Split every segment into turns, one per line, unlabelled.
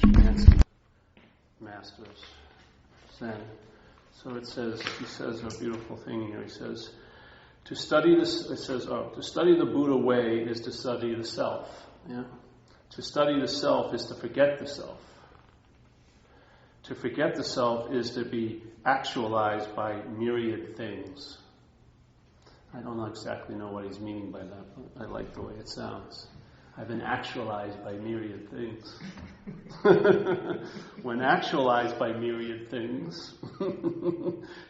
Shansi masters Zen. So he says a beautiful thing here. He says, to study the Buddha way is to study the self. Yeah? To study the self is to forget the self. To forget the self is to be actualized by myriad things. I don't exactly know what he's meaning by that, but I like the way it sounds. I've been actualized by myriad things. When actualized by myriad things,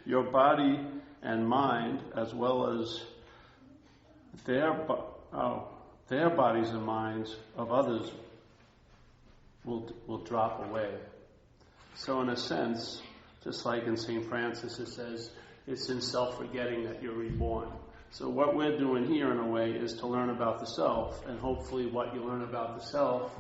your body and mind, as well as their bodies and minds of others, will drop away. So in a sense, just like in St. Francis it says, it's in self-forgetting that you're reborn. So what we're doing here in a way is to learn about the self, and hopefully what you learn about the self,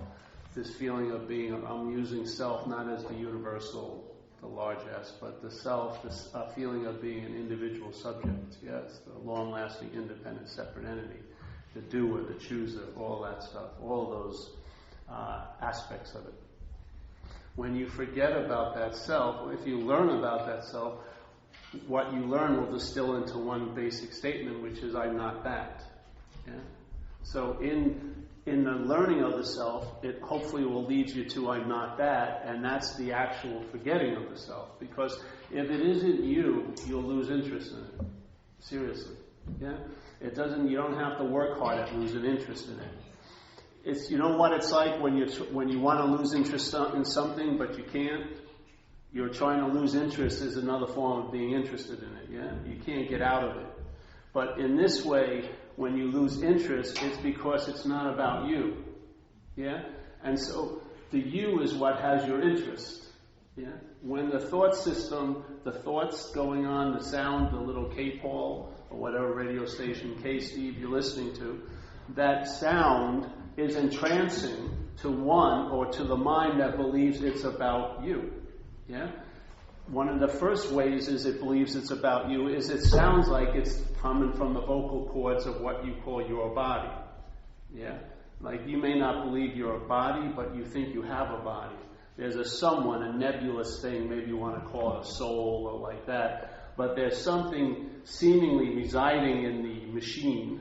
this feeling of being, I'm using self not as the universal, the large S, but the self, this feeling of being an individual subject, yes, the long-lasting, independent, separate entity, the doer, the chooser, all that stuff, all those aspects of it. When you forget about that self, if you learn about that self, what you learn will distill into one basic statement, which is, I'm not that. Yeah? So in the learning of the self, it hopefully will lead you to, I'm not that, and that's the actual forgetting of the self. Because if it isn't you, you'll lose interest in it. Seriously. Yeah? You don't have to work hard at losing interest in it. It's, you know what it's like when you want to lose interest in something, but you can't? You're trying to lose interest is another form of being interested in it, yeah? You can't get out of it. But in this way, when you lose interest, it's because it's not about you, yeah? And so the you is what has your interest, yeah? When the thought system, the thoughts going on, the sound, the little K-Paul, or whatever radio station, K-Steve you're listening to, that sound is entrancing to one or to the mind that believes it's about you. Yeah? One of the first ways is it believes it's about you is it sounds like it's coming from the vocal cords of what you call your body. Yeah? Like you may not believe you're a body, but you think you have a body. There's a nebulous thing, maybe you want to call it a soul or like that, but there's something seemingly residing in the machine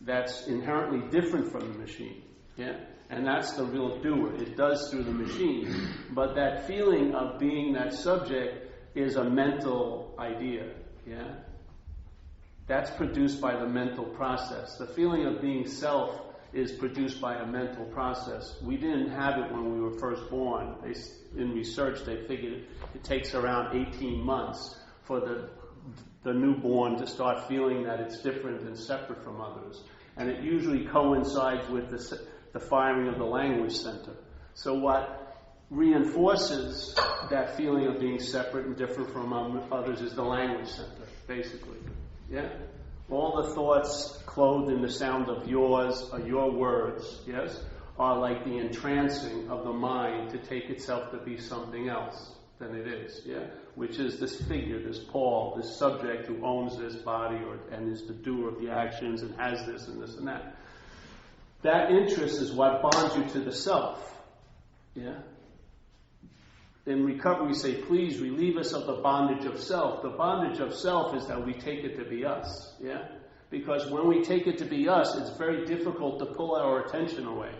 that's inherently different from the machine. Yeah? And that's the real doer. It does through the machine. But that feeling of being that subject is a mental idea. Yeah? That's produced by the mental process. The feeling of being self is produced by a mental process. We didn't have it when we were first born. In research, they figured it takes around 18 months for the newborn to start feeling that it's different and separate from others. And it usually coincides with the firing of the language center. So what reinforces that feeling of being separate and different from others is the language center, basically. Yeah? All the thoughts clothed in the sound of yours, or your words, yes, are like the entrancing of the mind to take itself to be something else than it is, yeah? Which is this figure, this Paul, this subject who owns this body and is the doer of the actions and has this and this and that. That interest is what bonds you to the self. Yeah? In recovery, we say, please relieve us of the bondage of self. The bondage of self is that we take it to be us. Yeah? Because when we take it to be us, it's very difficult to pull our attention away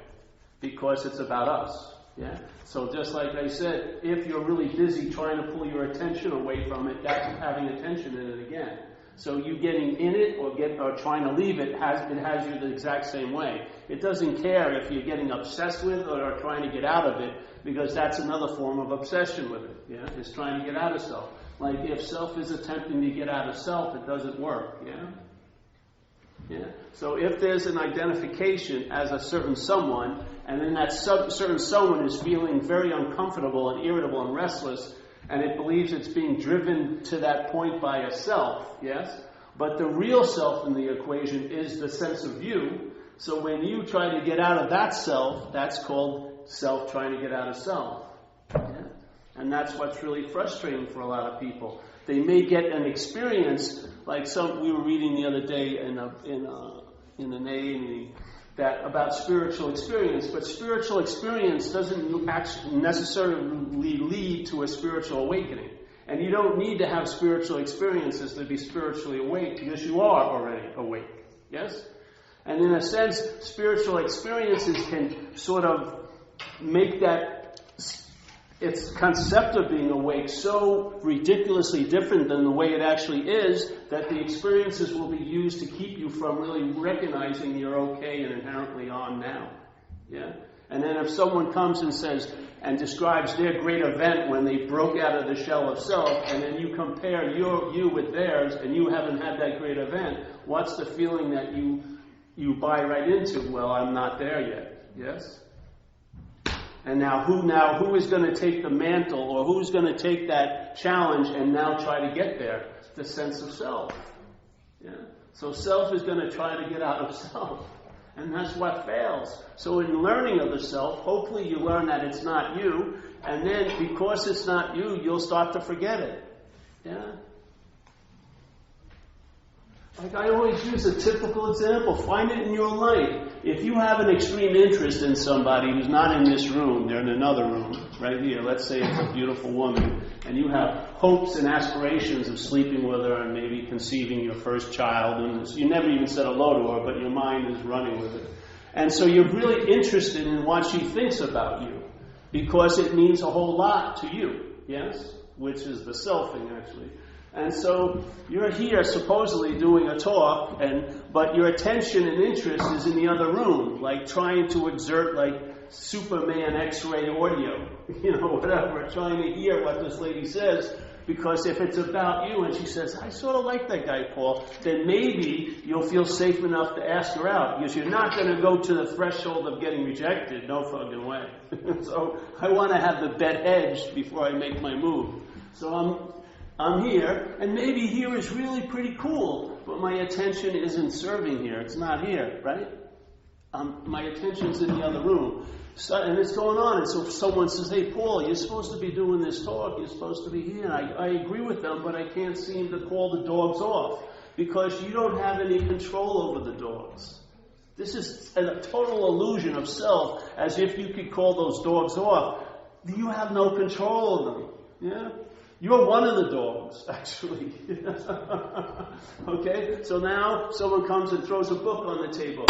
because it's about us. Yeah? So just like I said, if you're really busy trying to pull your attention away from it, that's having attention in it again. So you getting in it or trying to leave it has you the exact same way. It doesn't care if you're getting obsessed with it or are trying to get out of it, because that's another form of obsession with it. Yeah, it's trying to get out of self. Like if self is attempting to get out of self, it doesn't work. Yeah. Yeah. So if there's an identification as a certain someone, and then that certain someone is feeling very uncomfortable and irritable and restless, and it believes it's being driven to that point by a self, yes? But the real self in the equation is the sense of you. So when you try to get out of that self, that's called self trying to get out of self. Yeah? And that's what's really frustrating for a lot of people. They may get an experience like we were reading the other day in the about spiritual experience, but spiritual experience doesn't actually necessarily lead to a spiritual awakening. And you don't need to have spiritual experiences to be spiritually awake, because you are already awake. Yes? And in a sense, spiritual experiences can sort of make that, its concept of being awake so ridiculously different than the way it actually is, that the experiences will be used to keep you from really recognizing you're okay and inherently on now. Yeah? And then if someone comes and says, and describes their great event when they broke out of the shell of self, and then you compare you with theirs, and you haven't had that great event, what's the feeling that you buy right into? Well, I'm not there yet. Yes? And now who is going to take the mantle, or who's going to take that challenge and now try to get there? The sense of self. Yeah? So self is going to try to get out of self. And that's what fails. So in learning of the self, hopefully you learn that it's not you, and then because it's not you, you'll start to forget it. Yeah? Like I always use a typical example. Find it in your life. If you have an extreme interest in somebody who's not in this room, they're in another room, right here. Let's say it's a beautiful woman, and you have hopes and aspirations of sleeping with her and maybe conceiving your first child, and you never even said hello to her, but your mind is running with it. And so you're really interested in what she thinks about you, because it means a whole lot to you, yes? Which is the selfing, actually. And so you're here supposedly doing a talk, but your attention and interest is in the other room, like trying to exert like Superman X-ray audio, whatever, trying to hear what this lady says, because if it's about you and she says, I sort of like that guy, Paul, then maybe you'll feel safe enough to ask her out, because you're not going to go to the threshold of getting rejected, no fucking way. So I want to have the bet hedged before I make my move. So I'm here, and maybe here is really pretty cool, but my attention isn't serving here. It's not here, right? My attention's in the other room. So, and it's going on, and so if someone says, hey, Paul, you're supposed to be doing this talk, you're supposed to be here. I agree with them, but I can't seem to call the dogs off, because you don't have any control over the dogs. This is a total illusion of self, as if you could call those dogs off. You have no control of them. Yeah? You're one of the dogs, actually. Okay? So now someone comes and throws a book on the table.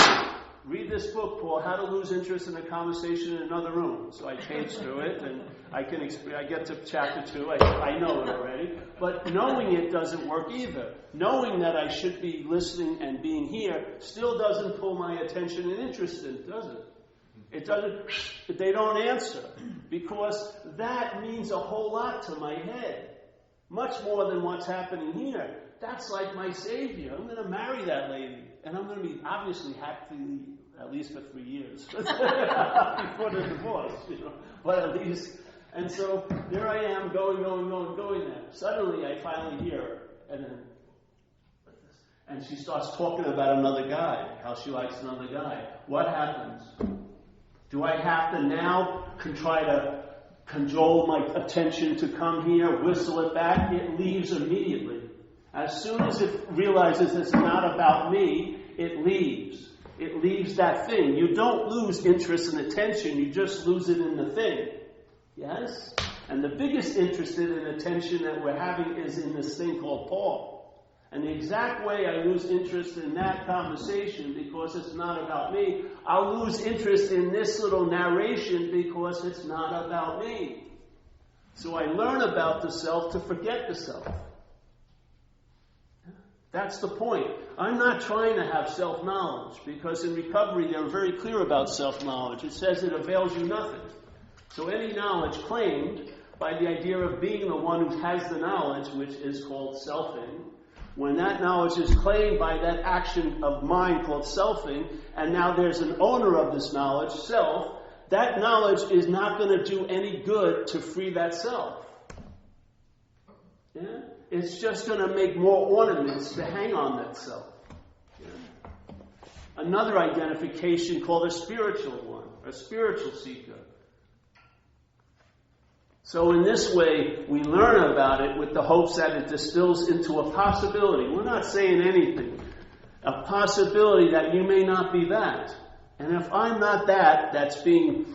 Read this book, Paul, How to Lose Interest in a Conversation in Another Room. So I page through it, and I get to chapter 2. I know it already. But knowing it doesn't work either. Knowing that I should be listening and being here still doesn't pull my attention and interest in, does it? It doesn't, they don't answer, because that means a whole lot to my head. Much more than what's happening here. That's like my savior. I'm going to marry that lady. And I'm going to be obviously happy, at least for 3 years. Before the divorce, But at least, and so there I am going there. Suddenly I finally hear her. And she starts talking about another guy, how she likes another guy. What happens? Do I have to now try to cajole my attention to come here, whistle it back? It leaves immediately. As soon as it realizes it's not about me, it leaves. It leaves that thing. You don't lose interest and attention, you just lose it in the thing. Yes? And the biggest interest and attention that we're having is in this thing called Paul. And the exact way I lose interest in that conversation, because it's not about me, I'll lose interest in this little narration because it's not about me. So I learn about the self to forget the self. That's the point. I'm not trying to have self-knowledge, because in recovery they're very clear about self-knowledge. It says it avails you nothing. So any knowledge claimed by the idea of being the one who has the knowledge, which is called selfing, when that knowledge is claimed by that action of mind called selfing, and now there's an owner of this knowledge, self, that knowledge is not going to do any good to free that self. Yeah? It's just going to make more ornaments to hang on that self. Yeah? Another identification called a spiritual one, a spiritual seeker. So in this way, we learn about it with the hopes that it distills into a possibility. We're not saying anything. A possibility that you may not be that. And if I'm not that, that's being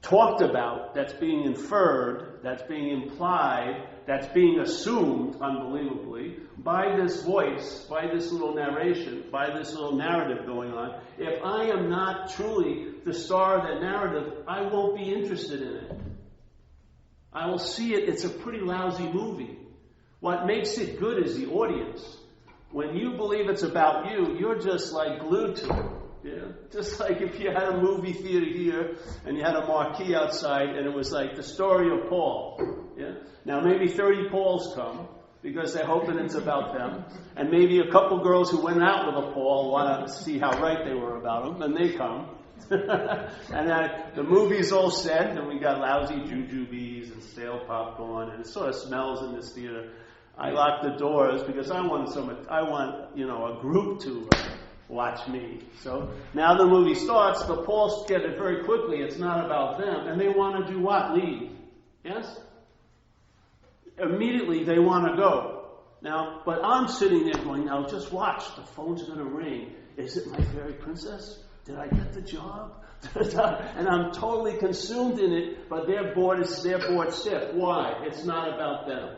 talked about, that's being inferred, that's being implied, that's being assumed, unbelievably, by this voice, by this little narration, by this little narrative going on, if I am not truly the star of that narrative, I won't be interested in it. I will see it, it's a pretty lousy movie. What makes it good is the audience. When you believe it's about you, you're just like glued to it. Yeah? Just like if you had a movie theater here and you had a marquee outside and it was like the story of Paul. Yeah? Now maybe 30 Pauls come because they're hoping it's about them. And maybe a couple girls who went out with a Paul want to see how right they were about him, and they come. And the movie's all set, and we got lousy jujubes and stale popcorn, and it sort of smells in this theater. I lock the doors because I want a group to watch me. So now the movie starts. The Pauls get it very quickly. It's not about them, and they want to do what? Leave. Yes. Immediately they want to go. Now, but I'm sitting there going, now just watch. The phone's going to ring. Is it my fairy princess? Did I get the job? And I'm totally consumed in it, but they're bored stiff. Why? It's not about them.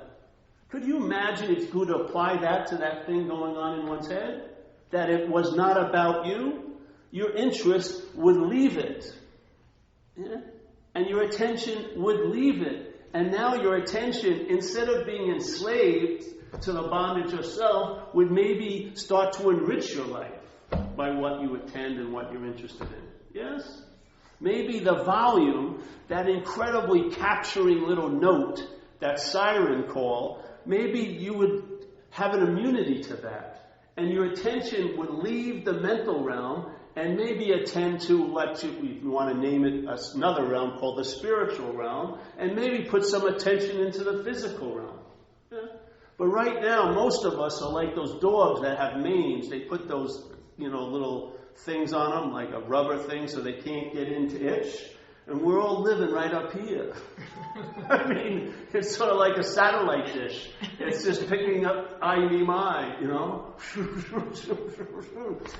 Could you imagine if you could apply that to that thing going on in one's head? That it was not about you? Your interest would leave it. Yeah? And your attention would leave it. And now your attention, instead of being enslaved to the bondage of self, would maybe start to enrich your life by what you attend and what you're interested in. Yes? Maybe the volume, that incredibly capturing little note, that siren call, maybe you would have an immunity to that. And your attention would leave the mental realm and maybe attend to, if you want to name it, another realm called the spiritual realm, and maybe put some attention into the physical realm. Yeah? But right now, most of us are like those dogs that have manes. They put those, little things on them, like a rubber thing, so they can't get into itch. And we're all living right up here. I mean, it's sort of like a satellite dish. It's just picking up I-E-M-I,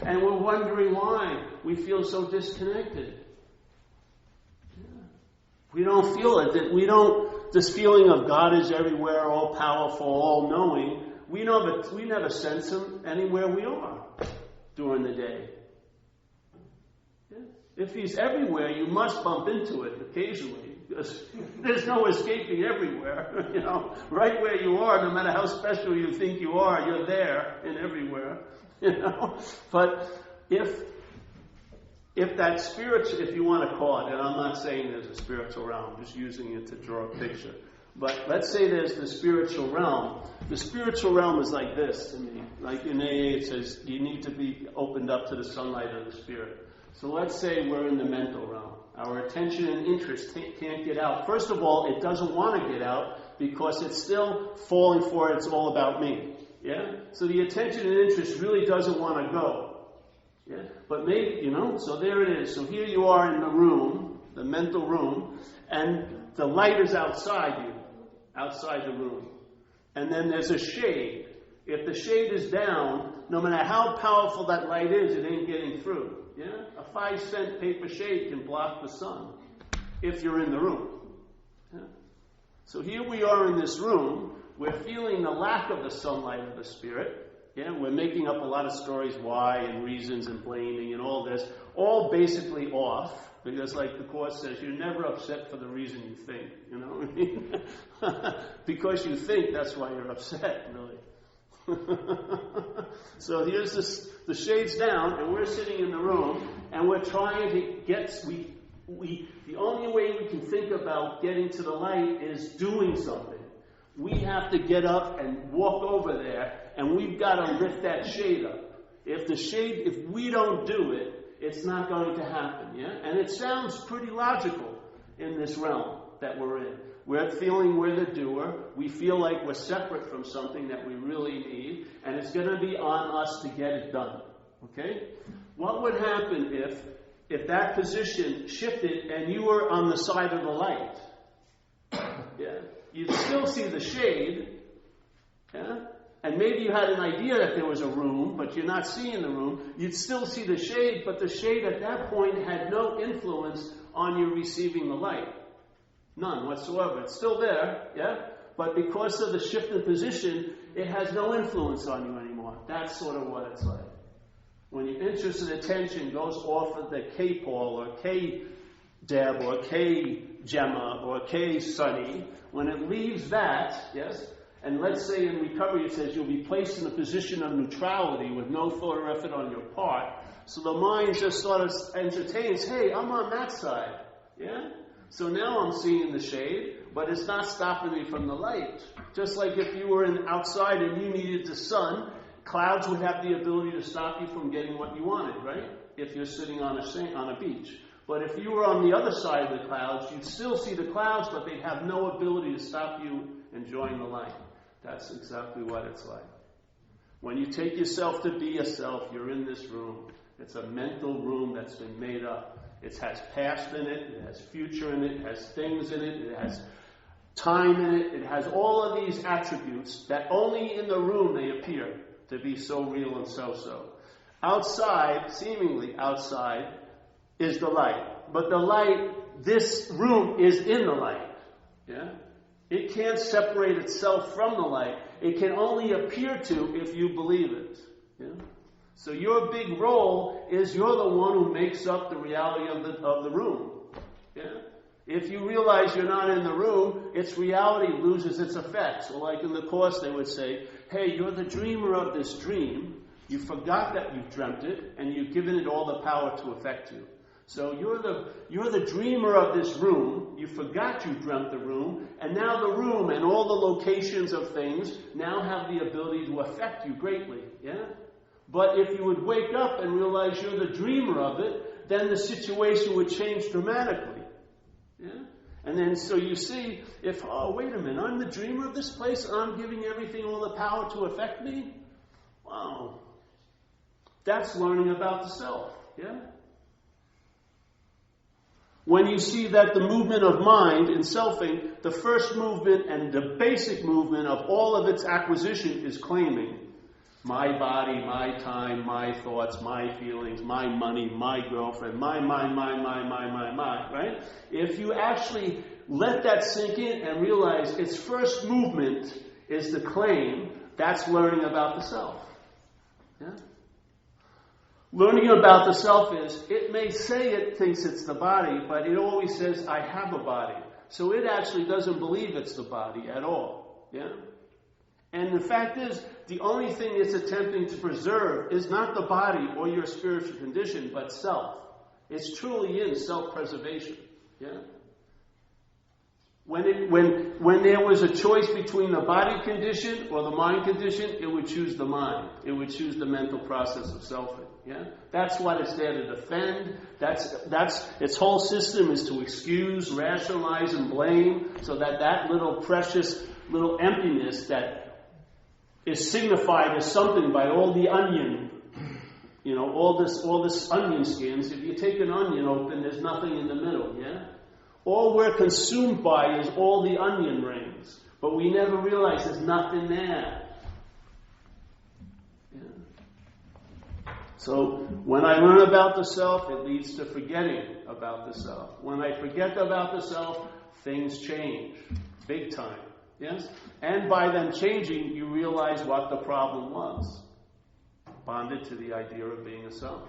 And we're wondering why we feel so disconnected. Yeah. We don't feel it. This feeling of God is everywhere, all powerful, all knowing. We never sense Him anywhere we are during the day. If He's everywhere, you must bump into it occasionally, because there's no escaping everywhere. Right where you are, no matter how special you think you are, you're there and everywhere. But if that spiritual, if you want to call it, and I'm not saying there's a spiritual realm, I'm just using it to draw a picture. But let's say there's the spiritual realm. The spiritual realm is like this to me. Like in AA, it says you need to be opened up to the sunlight of the Spirit. So let's say we're in the mental realm. Our attention and interest can't get out. First of all, it doesn't want to get out because it's still falling for it. It's all about me. Yeah? So the attention and interest really doesn't want to go. Yeah? But maybe, so there it is. So here you are in the room, the mental room, and the light is outside the room. And then there's a shade. If the shade is down, no matter how powerful that light is, it ain't getting through. Yeah? A 5-cent paper shade can block the sun if you're in the room. Yeah? So here we are in this room. We're feeling the lack of the sunlight of the Spirit. Yeah? We're making up a lot of stories why and reasons and blaming and all this. All basically off. Because like the Course says, you're never upset for the reason you think. You know what I mean? Because you think, that's why you're upset, really. So here's the shade's down, and we're sitting in the room, and we're trying to get, the only way we can think about getting to the light is doing something. We have to get up and walk over there, and we've got to lift that shade up. If we don't do it, it's not going to happen, yeah? And it sounds pretty logical in this realm that we're in. We're feeling we're the doer. We feel like we're separate from something that we really need, and it's going to be on us to get it done. Okay? What would happen if that position shifted and you were on the side of the light? Yeah? You'd still see the shade, yeah? and maybe you had an idea that there was a room, but you're not seeing the room, you'd still see the shade, but the shade at that point had no influence on you receiving the light. None whatsoever. It's still there, yeah? But because of the shift in position, it has no influence on you anymore. That's sort of what it's like. When your interest and attention goes off of the K-Paul or K-Deb or K-Gemma or K-Sunny, when it leaves that, yes, and let's say in recovery it says you'll be placed in a position of neutrality with no thought or effort on your part, so the mind just sort of entertains, hey, I'm on that side, yeah? So now I'm seeing the shade, but it's not stopping me from the light. Just like if you were outside and you needed the sun, clouds would have the ability to stop you from getting what you wanted, right? If you're sitting on a beach. But if you were on the other side of the clouds, you'd still see the clouds, but they'd have no ability to stop you enjoying the light. That's exactly what it's like. When you take yourself to be a self, you're in this room. It's a mental room that's been made up. It has past in it, it has future in it, it has things in it, it has time in it, it has all of these attributes that only in the room they appear to be so real and so. Outside, seemingly outside, is the light. But the light, this room is in the light. Yeah? It can't separate itself from the light. It can only appear to if you believe it. Yeah? So your big role is you're the one who makes up the reality of the room. Yeah? If you realize you're not in the room, its reality loses its effect. So like in the Course they would say, hey, you're the dreamer of this dream. You forgot that you've dreamt it, and you've given it all the power to affect you. So you're the dreamer of this room. You forgot you dreamt the room, and now the room and all the locations of things now have the ability to affect you greatly. Yeah? But if you would wake up and realize you're the dreamer of it, then the situation would change dramatically. Yeah? And then so you see, wait a minute, I'm the dreamer of this place and I'm giving everything all the power to affect me? Wow. That's learning about the self. Yeah? When you see that the movement of mind in selfing, the first movement and the basic movement of all of its acquisition is claiming. My body, my time, my thoughts, my feelings, my money, my girlfriend, my, right? If you actually let that sink in and realize its first movement is the claim, that's learning about the self. Yeah? Learning about the self is, it may say it thinks it's the body, but it always says, I have a body. So it actually doesn't believe it's the body at all. Yeah? And the fact is, the only thing it's attempting to preserve is not the body or your spiritual condition, but self. It's truly in self-preservation. Yeah? When there was a choice between the body condition or the mind condition, it would choose the mind. It would choose the mental process of selfing. Yeah? That's what it's there to defend. That's its whole system is to excuse, rationalize, and blame, so that little precious little emptiness that is signified as something by all the onion, all this onion skins. If you take an onion open, there's nothing in the middle, yeah? All we're consumed by is all the onion rings, but we never realize there's nothing there. Yeah? So when I learn about the self, it leads to forgetting about the self. When I forget about the self, things change, big time. Yes? And by them changing, you realize what the problem was. Bonded to the idea of being a self.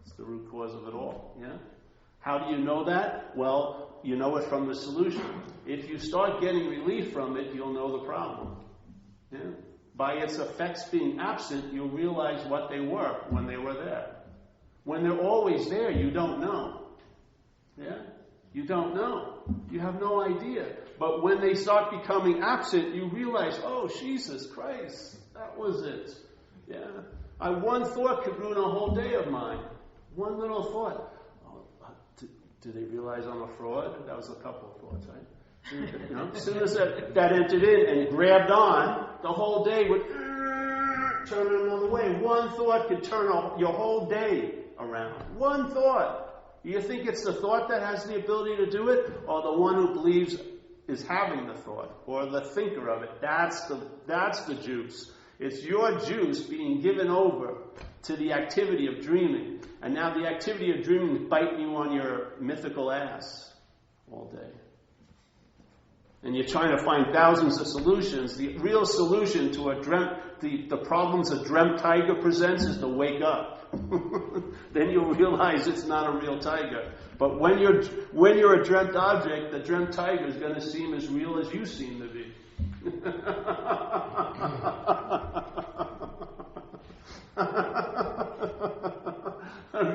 It's the root cause of it all. Yeah? How do you know that? Well, you know it from the solution. If you start getting relief from it, you'll know the problem. Yeah? By its effects being absent, you'll realize what they were when they were there. When they're always there, you don't know. Yeah? You don't know. You have no idea. But when they start becoming absent, you realize, oh, Jesus Christ, that was it. Yeah. One thought could ruin a whole day of mine. One little thought. Oh, did they realize I'm a fraud? That was a couple of thoughts, right? As soon as that entered in and grabbed on, the whole day would turn another way. One thought could turn your whole day around. One thought. You think it's the thought that has the ability to do it, or the one who believes is having the thought, or the thinker of it? That's the juice. It's your juice being given over to the activity of dreaming. And now the activity of dreaming is biting you on your mythical ass all day. And you're trying to find thousands of solutions. The real solution to the problems a dreamt tiger presents is to wake up. Then you'll realize it's not a real tiger. But when you're a dreamt object, the dreamt tiger is going to seem as real as you seem to be.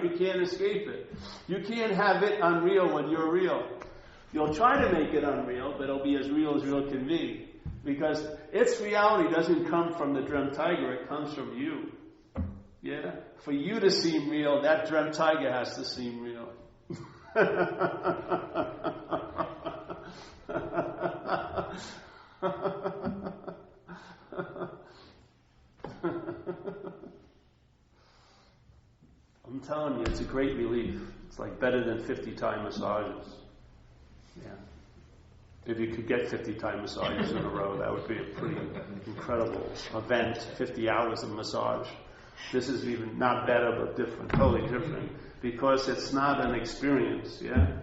You can't escape it. You can't have it unreal when you're real. You'll try to make it unreal, but it'll be as real can be. Because its reality doesn't come from the dreamt tiger, it comes from you. Yeah? For you to seem real, that dreamt tiger has to seem real. I'm telling you, it's a great relief. It's like better than 50 Thai massages. Yeah. If you could get 50 Thai massages in a row, that would be a pretty incredible event. 50 hours of massage. This is even not better, but different, totally different. Because it's not an experience, yeah?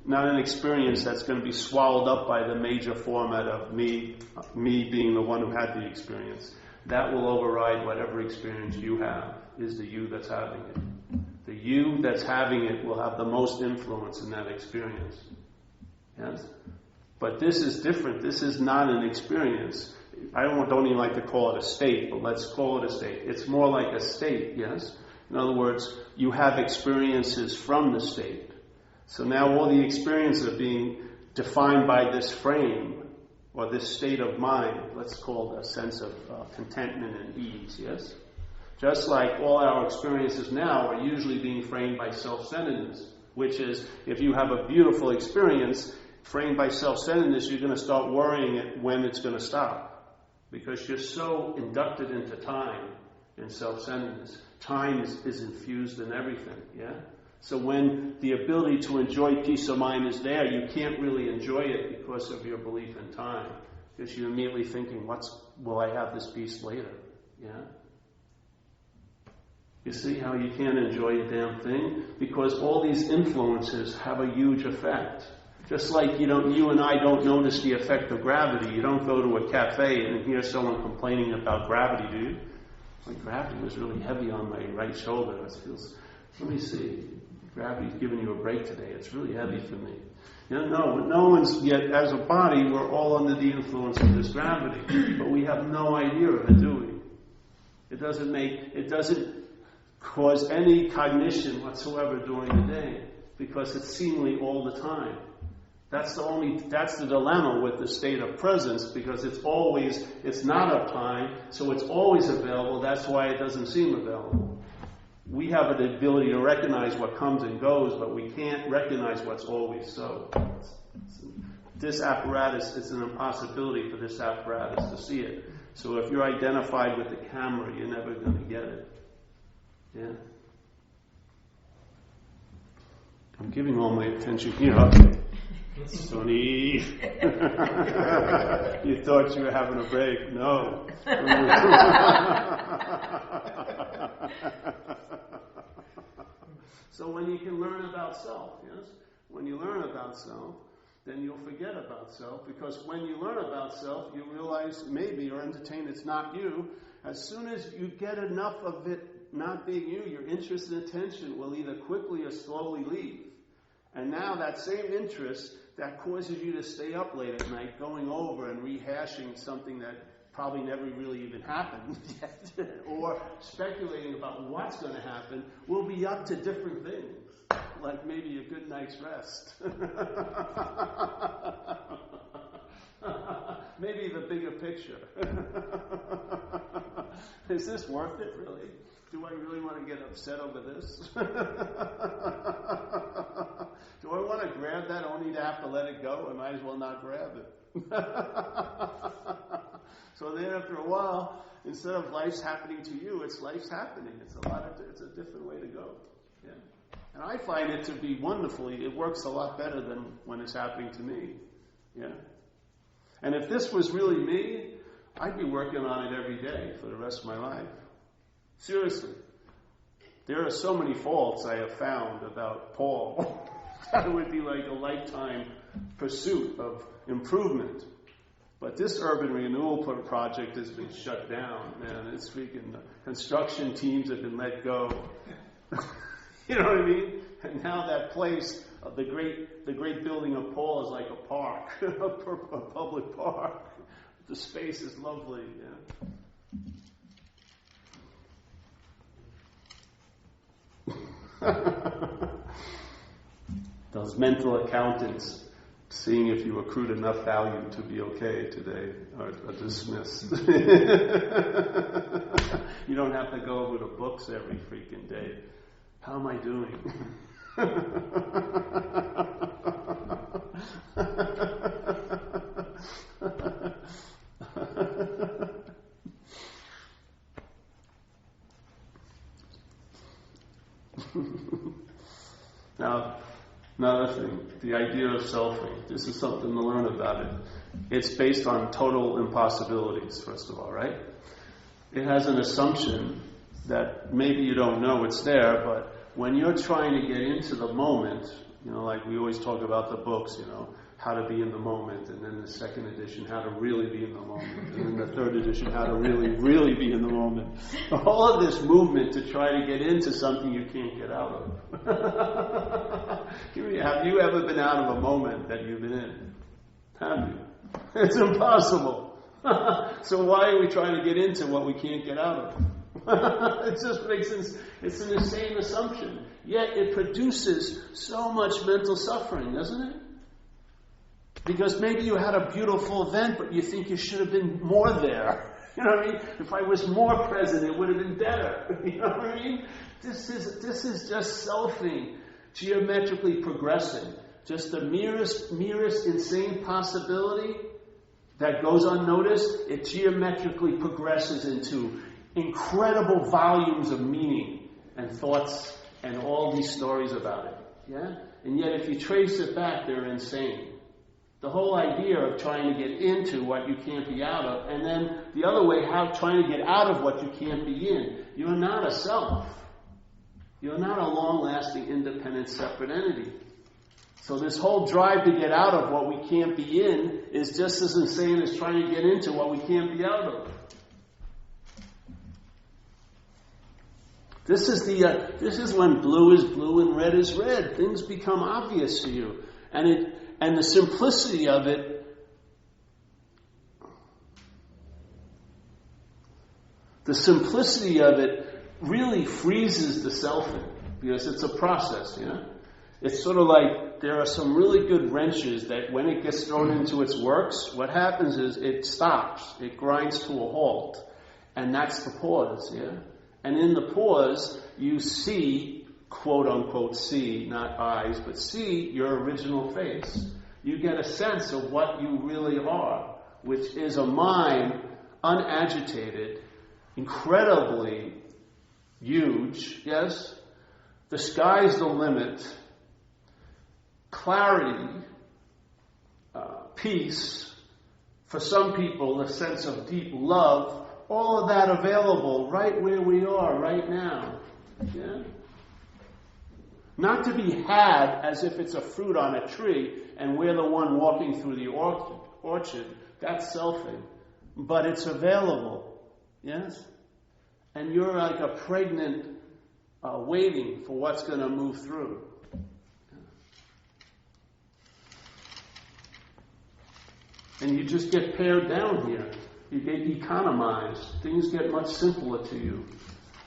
Not an experience that's going to be swallowed up by the major format of me being the one who had the experience. That will override whatever experience you have, is the you that's having it. The you that's having it will have the most influence in that experience. Yes? But this is different. This is not an experience. I don't even like to call it a state, but let's call it a state. It's more like a state, yes? In other words, you have experiences from the state. So now all the experiences are being defined by this frame, or this state of mind. Let's call it a sense of contentment and ease, yes? Just like all our experiences now are usually being framed by self-centeredness, which is, if you have a beautiful experience framed by self-centeredness, you're going to start worrying when it's going to stop. Because you're so inducted into time and self-centeredness. Time is infused in everything, yeah? So when the ability to enjoy peace of mind is there, you can't really enjoy it because of your belief in time. Because you're immediately thinking, will I have this peace later? Yeah? You see how you can't enjoy a damn thing? Because all these influences have a huge effect. Just like you and I don't notice the effect of gravity. You don't go to a cafe and hear someone complaining about gravity, do you? My gravity was really heavy on my right shoulder. It feels, let me see, gravity's giving you a break today. It's really heavy for me. No one's yet, as a body, we're all under the influence of this gravity. But we have no idea of it, do we? It doesn't cause any cognition whatsoever during the day. Because it's seemingly all the time. That's the dilemma with the state of presence, because it's not of time, so it's always available. That's why it doesn't seem available. We have the ability to recognize what comes and goes, but we can't recognize what's always so. This apparatus, it's an impossibility for this apparatus to see it. So if you're identified with the camera, you're never going to get it. Yeah? I'm giving all my attention here. Okay. Sonny. You thought you were having a break. No. So when you can learn about self, yes? When you learn about self, then you'll forget about self, because when you learn about self, you realize maybe or entertain it's not you. As soon as you get enough of it not being you, your interest and attention will either quickly or slowly leave. And now that same interest that causes you to stay up late at night going over and rehashing something that probably never really even happened yet, or speculating about what's going to happen, will be up to different things, like maybe a good night's rest. Maybe the bigger picture. Is this worth it, really? Do I really want to get upset over this? Do I want to grab that only to have to let it go? I might as well not grab it. So then after a while, instead of life's happening to you, it's life's happening. It's a different way to go. Yeah. And I find it to be wonderfully, it works a lot better than when it's happening to me. Yeah. And if this was really me, I'd be working on it every day for the rest of my life. Seriously. There are so many faults I have found about Paul that it would be like a lifetime pursuit of improvement. But this urban renewal project has been shut down, man. It's freaking, the construction teams have been let go. You know what I mean? And now that place, the great building of Paul is like a park, a public park. The space is lovely, yeah. Those mental accountants seeing if you accrued enough value to be okay today are dismissed. You don't have to go over the books every freaking day. How am I doing? Now, another thing, the idea of selfing. This is something to learn about it. It's based on total impossibilities, first of all, right? It has an assumption that maybe you don't know it's there, but when you're trying to get into the moment, like we always talk about the books, how to be in the moment, and then the second edition, how to really be in the moment, and then the third edition, how to really, really be in the moment. All of this movement to try to get into something you can't get out of. Have you ever been out of a moment that you've been in? Have you? It's impossible. So why are we trying to get into what we can't get out of? It just makes sense. It's an insane assumption. Yet it produces so much mental suffering, doesn't it? Because maybe you had a beautiful event, but you think you should have been more there. You know what I mean? If I was more present, it would have been better. You know what I mean? This is just selfing, geometrically progressing. Just the merest insane possibility that goes unnoticed, it geometrically progresses into incredible volumes of meaning and thoughts and all these stories about it. Yeah? And yet if you trace it back, they're insane. The whole idea of trying to get into what you can't be out of, and then the other way, trying to get out of what you can't be in. You're not a self. You're not a long-lasting, independent, separate entity. So this whole drive to get out of what we can't be in is just as insane as trying to get into what we can't be out of. This is when blue is blue and red is red. Things become obvious to you, and the simplicity of it. The simplicity of it really freezes the selfing because it's a process, It's sort of like there are some really good wrenches that when it gets thrown into its works, what happens is it stops, it grinds to a halt, and that's the pause, And in the pause, you see, quote unquote see, not eyes, but see your original face. You get a sense of what you really are, which is a mind unagitated, incredibly huge, yes? The sky's the limit. Clarity, peace, for some people, a sense of deep love, all of that available right where we are right now. Yeah? Not to be had as if it's a fruit on a tree and we're the one walking through the orchard. That's selfing. But it's available. Yes? And you're like a pregnant waiting for what's going to move through. And you just get pared down here. You get economized. Things get much simpler to you.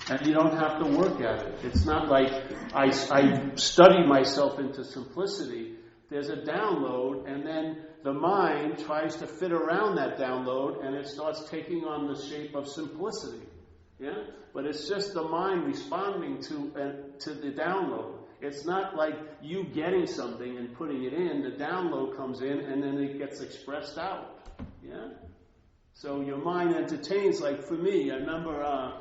And you don't have to work at it. It's not like I study myself into simplicity. There's a download, and then the mind tries to fit around that download, and it starts taking on the shape of simplicity. Yeah? But it's just the mind responding to the download. It's not like you getting something and putting it in. The download comes in, and then it gets expressed out. Yeah? So your mind entertains, like for me, I remember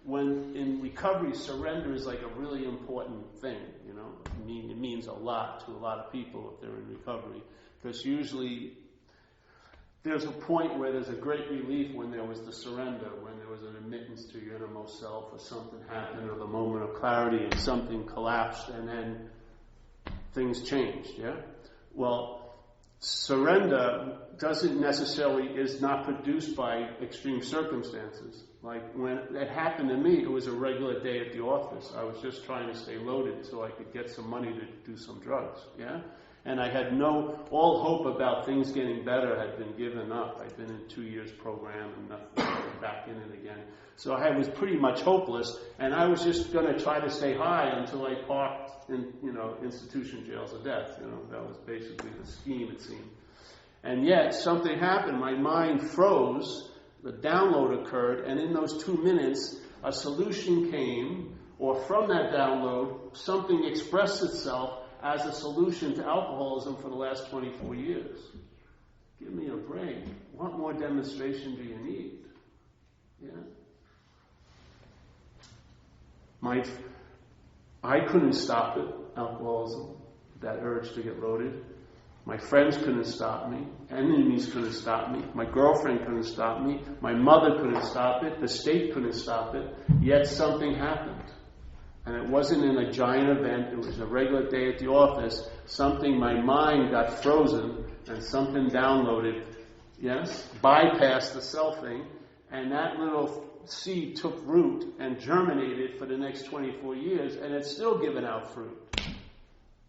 when in recovery, surrender is like a really important thing, it means a lot to a lot of people if they're in recovery. Because usually there's a point where there's a great relief when there was the surrender, when there was an admittance to your innermost self, or something happened, or the moment of clarity, and something collapsed, and then things changed, yeah? Well, surrender is not produced by extreme circumstances. Like when it happened to me, it was a regular day at the office. I was just trying to stay loaded so I could get some money to do some drugs, yeah? And I had all hope about things getting better had been given up. I'd been in 2 years program and nothing, back in it again. So I was pretty much hopeless, and I was just going to try to stay high until I parked in, institution jails of death. That was basically the scheme, it seemed. And yet, something happened. My mind froze, the download occurred, and in those 2 minutes, a solution came, or from that download, something expressed itself as a solution to alcoholism for the last 24 years. Give me a break. What more demonstration do you need? Yeah. I couldn't stop it, alcoholism, that urge to get loaded. My friends couldn't stop me. Enemies couldn't stop me. My girlfriend couldn't stop me. My mother couldn't stop it. The state couldn't stop it. Yet something happened. And it wasn't in a giant event. It was a regular day at the office. My mind got frozen and something downloaded, yes, bypassed the self thing. And that little seed took root and germinated for the next 24 years, and it's still giving out fruit.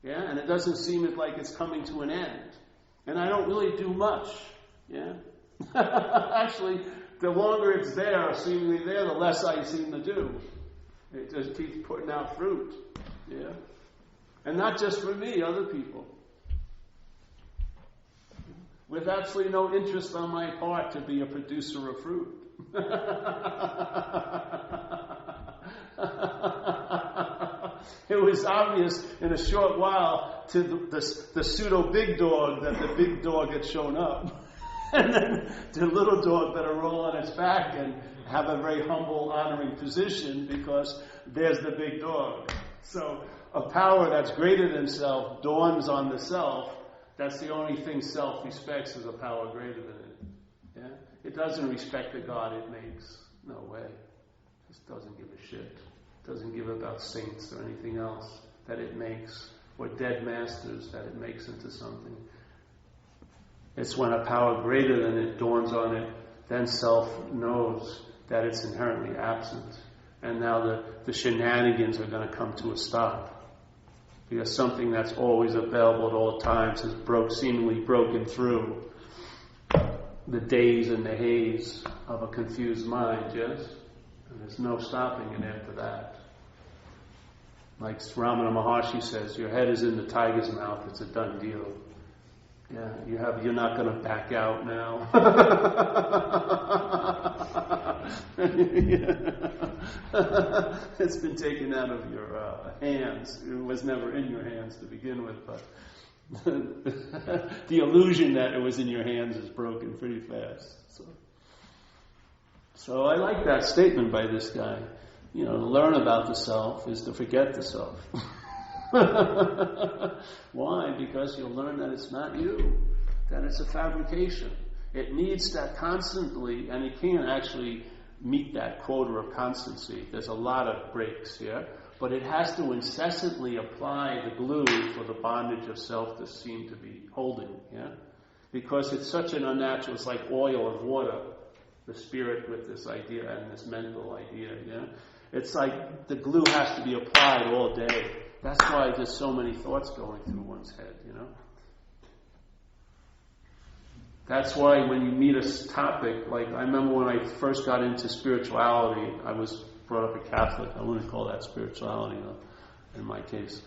Yeah, and it doesn't seem like it's coming to an end. And I don't really do much. Yeah. Actually, the longer it's there, seemingly there, the less I seem to do. It just keeps putting out fruit. Yeah. And not just for me, other people. With absolutely no interest on my part to be a producer of fruit. It was obvious in a short while to the pseudo big dog that the big dog had shown up. And then the little dog better roll on its back and have a very humble, honoring position because there's the big dog. So a power that's greater than self dawns on the self. That's the only thing self respects, is a power greater than it. Yeah? It doesn't respect the God it makes. No way. It just doesn't give a shit. It doesn't give about saints or anything else that it makes, or dead masters that it makes into something. It's when a power greater than it dawns on it, then self knows that it's inherently absent. And now the shenanigans are going to come to a stop. Because something that's always available at all times has seemingly broken through the daze and the haze of a confused mind, yes? And there's no stopping it after that. Like Ramana Maharshi says, your head is in the tiger's mouth, it's a done deal. Yeah, you're not going to back out now. It's been taken out of your hands. It was never in your hands to begin with, but the illusion that it was in your hands is broken pretty fast. So I like that statement by this guy. To learn about the self is to forget the self. Why? Because you'll learn that it's not you, that it's a fabrication. It needs that constantly, and you can't actually meet that quota of constancy. There's a lot of breaks here, but it has to incessantly apply the glue for the bondage of self to seem to be holding, yeah? Because it's such an unnatural, it's like oil and water, the spirit with this idea and this mental idea, yeah? It's like the glue has to be applied all day. That's why there's so many thoughts going through one's head, That's why when you meet a topic, like I remember when I first got into spirituality, I was brought up a Catholic. I wouldn't call that spirituality, though, in my case.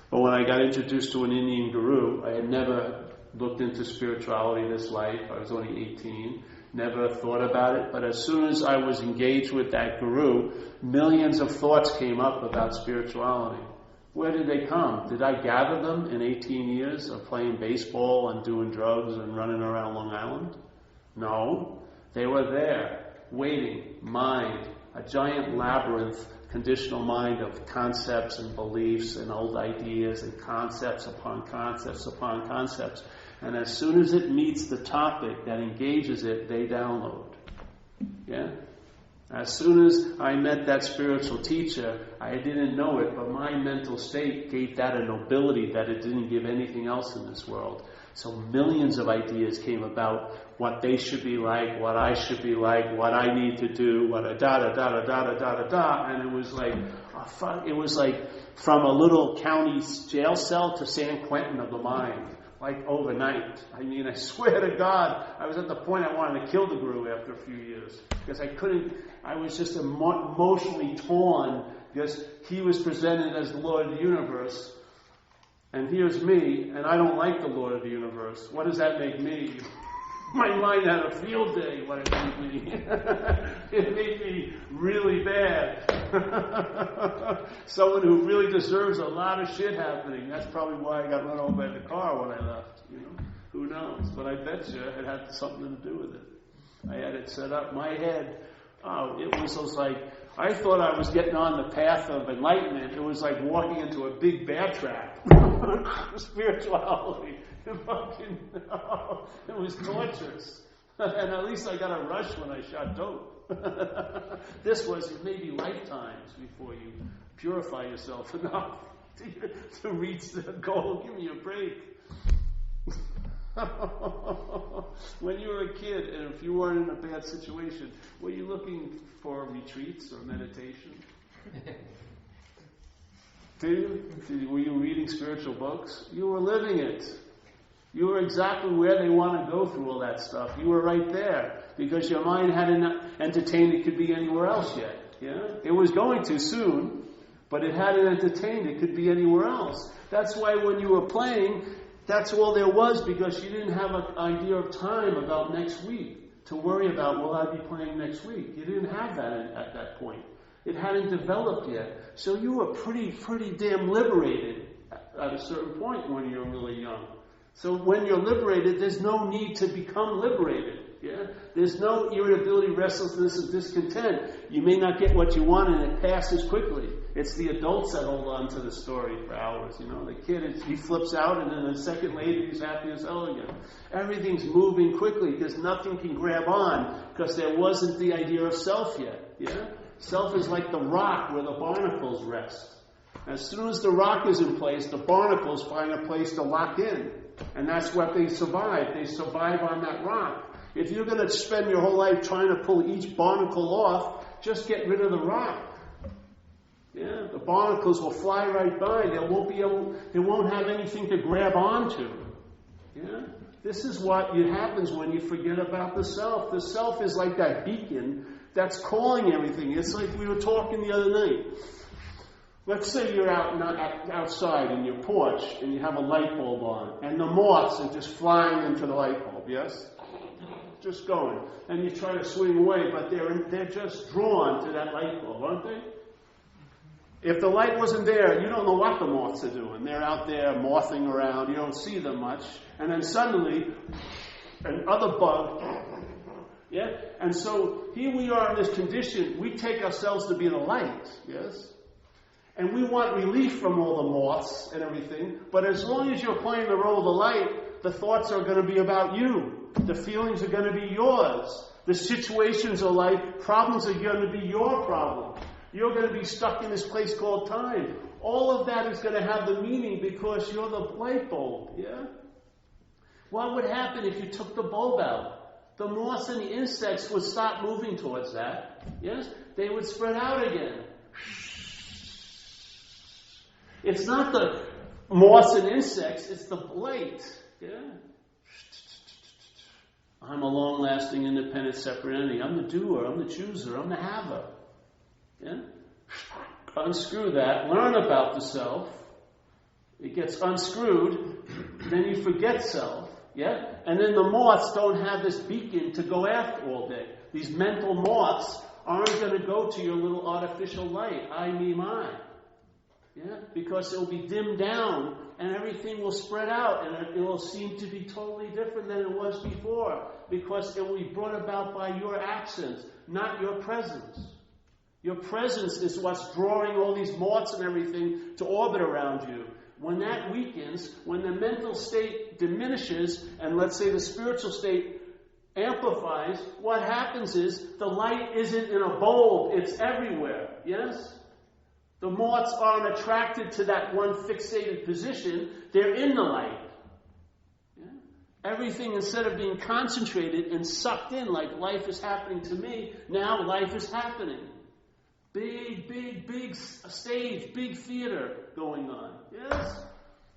But when I got introduced to an Indian guru, I had never looked into spirituality in this life. I was only 18. Never thought about it. But as soon as I was engaged with that guru, millions of thoughts came up about spirituality. Where did they come? Did I gather them in 18 years of playing baseball and doing drugs and running around Long Island? No. They were there, waiting, mind, a giant labyrinth, conditional mind of concepts and beliefs and old ideas and concepts upon concepts upon concepts. And as soon as it meets the topic that engages it, they download. Yeah? As soon as I met that spiritual teacher, I didn't know it, but my mental state gave that a nobility that it didn't give anything else in this world. So millions of ideas came about what they should be like, what I should be like, what I need to do, what a da-da-da-da-da-da-da-da, and it was like from a little county jail cell to San Quentin of the mind, like overnight. I mean, I swear to God, I was at the point I wanted to kill the guru after a few years, because I was just emotionally torn, because he was presented as the Lord of the universe, and here's me, and I don't like the Lord of the universe. What does that make me? My mind had a field day, what it made me. It made me really bad. Someone who really deserves a lot of shit happening. That's probably why I got run over by the car when I left. Who knows? But I bet you it had something to do with it. I had it set up. My head, it was like, I thought I was getting on the path of enlightenment. It was like walking into a big bear trap. Spirituality. It was torturous. And at least I got a rush when I shot dope. This was maybe lifetimes before you purify yourself enough to reach the goal. Give me a break. When you were a kid, and if you weren't in a bad situation, were you looking for retreats or meditation? Were you reading spiritual books? You were living it. You were exactly where they want to go through all that stuff. You were right there, because your mind hadn't entertained it could be anywhere else yet. Yeah? It was going to soon, but it hadn't entertained it could be anywhere else. That's why when you were playing, that's all there was, because you didn't have an idea of time about next week to worry about, will I be playing next week? You didn't have that at that point. It hadn't developed yet. So you were pretty damn liberated at a certain point when you were really young. So when you're liberated, there's no need to become liberated. Yeah? There's no irritability, restlessness, and discontent. You may not get what you want, and it passes quickly. It's the adults that hold on to the story for hours. The kid, he flips out, and then a second later, he's happy as hell again. Everything's moving quickly, because nothing can grab on, because there wasn't the idea of self yet. Yeah? Self is like the rock where the barnacles rest. As soon as the rock is in place, the barnacles find a place to lock in. And that's what they survive. They survive on that rock. If you're going to spend your whole life trying to pull each barnacle off, just get rid of the rock. Yeah, the barnacles will fly right by. They won't have anything to grab onto. Yeah, this is what happens when you forget about the self. The self is like that beacon that's calling everything. It's like we were talking the other night. Let's say you're outside in your porch and you have a light bulb on, and the moths are just flying into the light bulb. Yes, just going, and you try to swing away, but they're just drawn to that light bulb, aren't they? If the light wasn't there, you don't know what the moths are doing. They're out there mothing around. You don't see them much, and then suddenly, another bug. Yeah, and so here we are in this condition. We take ourselves to be the light. Yes. And we want relief from all the moths and everything, but as long as you're playing the role of the light, the thoughts are going to be about you. The feelings are going to be yours. The situations of life, problems are going to be your problem. You're going to be stuck in this place called time. All of that is going to have the meaning because you're the light bulb. Yeah? What would happen if you took the bulb out? The moths and the insects would stop moving towards that. Yes? They would spread out again. It's not the moths and insects, it's the light. Yeah? I'm a long-lasting, independent, separate entity. I'm the doer, I'm the chooser, I'm the haver. Yeah? Unscrew that, learn about the self. It gets unscrewed, then you forget self. Yeah? And then the moths don't have this beacon to go after all day. These mental moths aren't going to go to your little artificial light, I, me, mine. Yeah, because it will be dimmed down and everything will spread out and it will seem to be totally different than it was before because it will be brought about by your absence, not your presence. Your presence is what's drawing all these moths and everything to orbit around you. when that weakens, when the mental state diminishes, and let's say the spiritual state amplifies, what happens is the light isn't in a bulb, it's everywhere. Yes? The moths aren't attracted to that one fixated position, they're in the light. Yeah? Everything, instead of being concentrated and sucked in like life is happening to me, now life is happening. Big stage, big theater going on. Yes?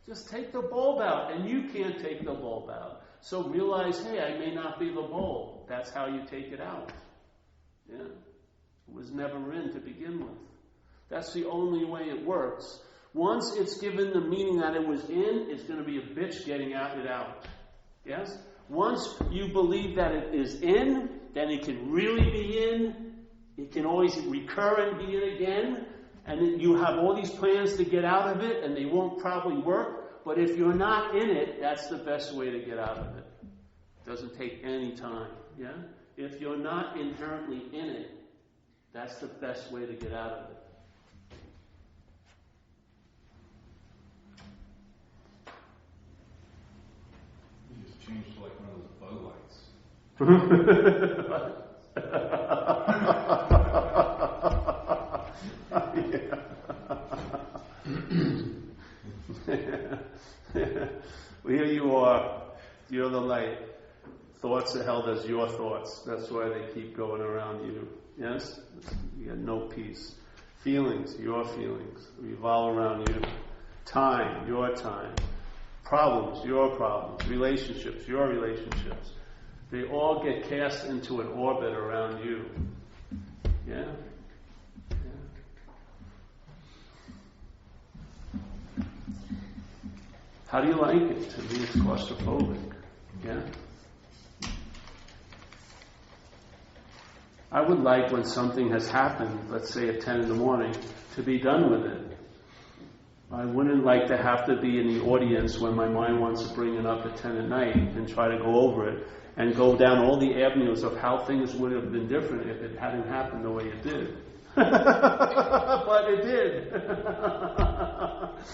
Just take the bulb out, and you can't take the bulb out. So realize, hey, I may not be the bulb. That's how you take it out. Yeah? It was never in to begin with. That's the only way it works. Once it's given the meaning that it was in, it's going to be a bitch getting it out. Yes? Once you believe that it is in, then it can really be in. It can always recur and be in again. And you have all these plans to get out of it, and they won't probably work. But if you're not in it, that's the best way to get out of it. It doesn't take any time. Yeah? If you're not inherently in it, that's the best way to get out of it.
You just changed to like one of those bow lights.
Well, here you are. You're the light. Thoughts are held as your thoughts. That's why they keep going around you. Yes? You have no peace. Feelings, your feelings, revolve around you. Time, your time. Problems, your problems. Relationships, your relationships. They all get cast into an orbit around you. Yeah? How do you like it? To me, it's claustrophobic. Yeah? I would like when something has happened, let's say at 10 in the morning, to be done with it. I wouldn't like to have to be in the audience when my mind wants to bring it up at 10 at night and try to go over it and go down all the avenues of how things would have been different if it hadn't happened the way it did. But it did.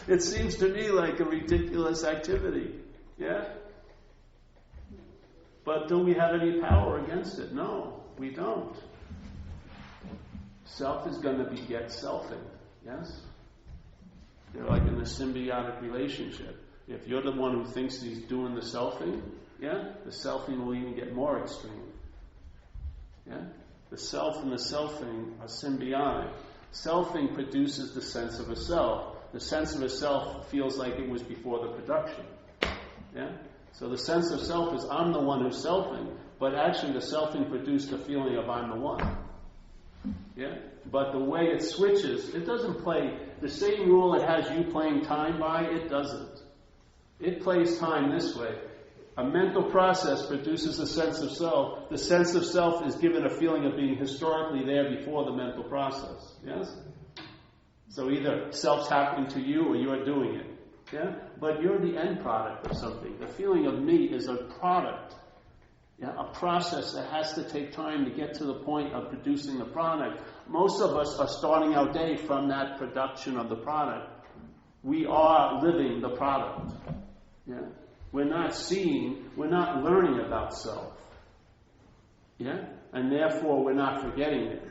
It seems to me like a ridiculous activity. Yeah? But do we have any power against it? No, we don't. Self is going to beget selfing. Yes? They're like in a symbiotic relationship. If you're the one who thinks he's doing the selfing, yeah, the selfing will even get more extreme. Yeah? The self and the selfing are symbiotic. Selfing produces the sense of a self. The sense of a self feels like it was before the production. Yeah? So the sense of self is I'm the one who's selfing, but actually the selfing produced the feeling of I'm the one. Yeah? But the way it switches, it doesn't play the same rule it has you playing time by, it doesn't. It plays time this way. A mental process produces a sense of self. The sense of self is given a feeling of being historically there before the mental process. Yes? So either self's happening to you or you're doing it. Yeah? But you're the end product of something. The feeling of me is a product. Yeah? A process that has to take time to get to the point of producing the product. Most of us are starting our day from that production of the product. We are living the product. Yeah? We're not seeing, we're not learning about self. Yeah? And therefore we're not forgetting it.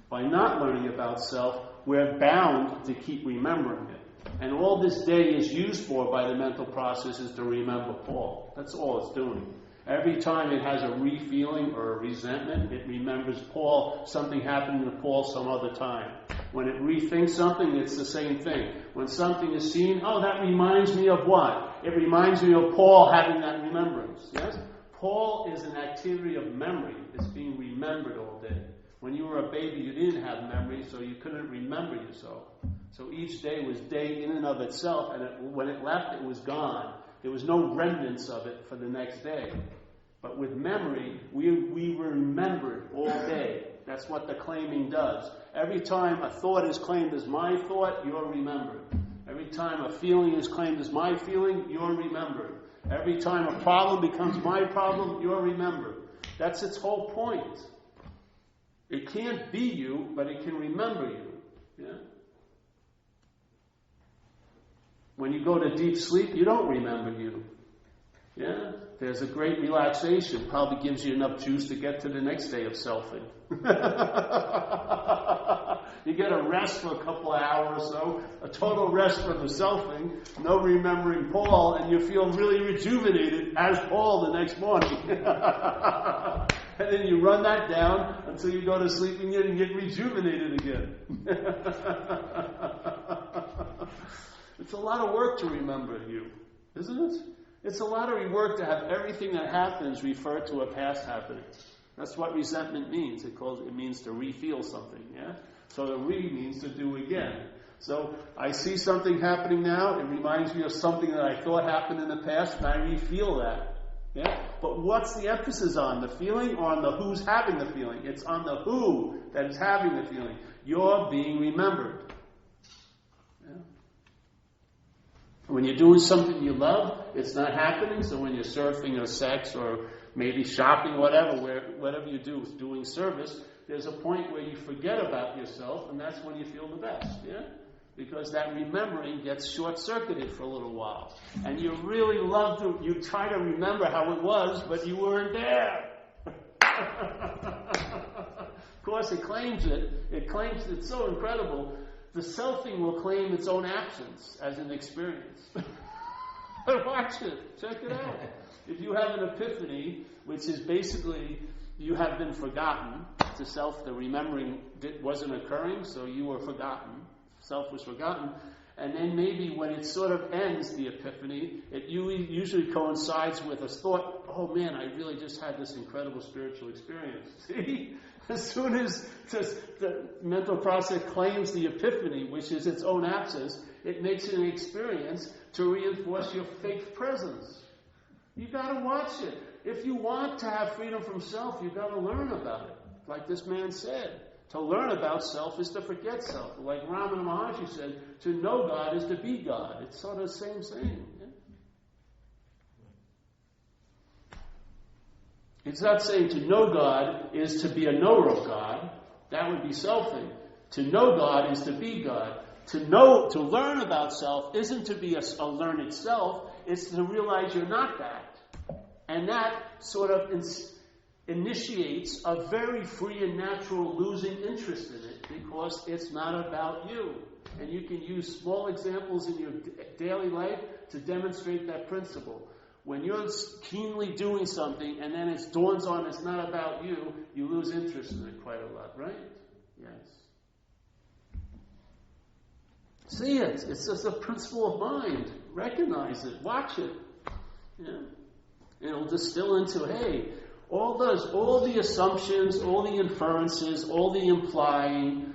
By not learning about self, we're bound to keep remembering it. And all this day is used for by the mental process is to remember Paul. That's all it's doing. Every time it has a re-feeling or a resentment, it remembers Paul, something happened to Paul some other time. When it rethinks something, it's the same thing. When something is seen, oh, that reminds me of what? It reminds me of Paul having that remembrance. Yes? Paul is an activity of memory. It's being remembered all day. When you were a baby, you didn't have memory, so you couldn't remember yourself. So each day was day in and of itself, and when it left, it was gone. There was no remnants of it for the next day. But with memory, we remembered all day. That's what the claiming does. Every time a thought is claimed as my thought, you're remembered. Every time a feeling is claimed as my feeling, you're remembered. Every time a problem becomes my problem, you're remembered. That's its whole point. It can't be you, but it can remember you. Yeah? When you go to deep sleep, you don't remember you. Yeah? There's a great relaxation. Probably gives you enough juice to get to the next day of selfing. You get a rest for a couple of hours or so, a total rest from the selfing, no remembering Paul, and you feel really rejuvenated as Paul the next morning. And then you run that down until you go to sleep and you get rejuvenated again. It's a lot of work to remember you, isn't it? It's a lot of work to have everything that happens refer to a past happening. That's what resentment means. It means to re-feel something, yeah? So the re means to do again. So I see something happening now, it reminds me of something that I thought happened in the past, and I re-feel that. Yeah? But what's the emphasis on? The feeling or on the who's having the feeling? It's on the who that is having the feeling. You're being remembered. Yeah? When you're doing something you love, it's not happening. So when you're surfing or sex or maybe shopping, whatever you do, doing service, there's a point where you forget about yourself, and that's when you feel the best. Yeah? Because that remembering gets short-circuited for a little while. And you really you try to remember how it was, but you weren't there. Of course, it claims it. It claims it's so incredible. The selfing will claim its own absence as an experience. Watch it. Check it out. If you have an epiphany, which is basically you have been forgotten, to self, the remembering wasn't occurring, so you were forgotten. Self was forgotten. And then maybe when it sort of ends, the epiphany, it usually coincides with a thought, oh man, I really just had this incredible spiritual experience. See? As soon as the mental process claims the epiphany, which is its own absence, it makes it an experience to reinforce your fake presence. You got to watch it. If you want to have freedom from self, you got to learn about it. Like this man said, to learn about self is to forget self. Like Ramana Maharshi said, to know God is to be God. It's sort of the same thing. Yeah? It's not saying to know God is to be a knower of God. That would be selfing. To know God is to be God. To learn about self isn't to be a learned self. It's to realize you're not that. And that sort of initiates a very free and natural losing interest in it because it's not about you. And you can use small examples in your daily life to demonstrate that principle. When you're keenly doing something and then it dawns on it's not about you, you lose interest in it quite a lot, right? Yes. See it. It's just a principle of mind. Recognize it. Watch it. Yeah. And it'll distill into, hey, all the assumptions, all the inferences, all the implying,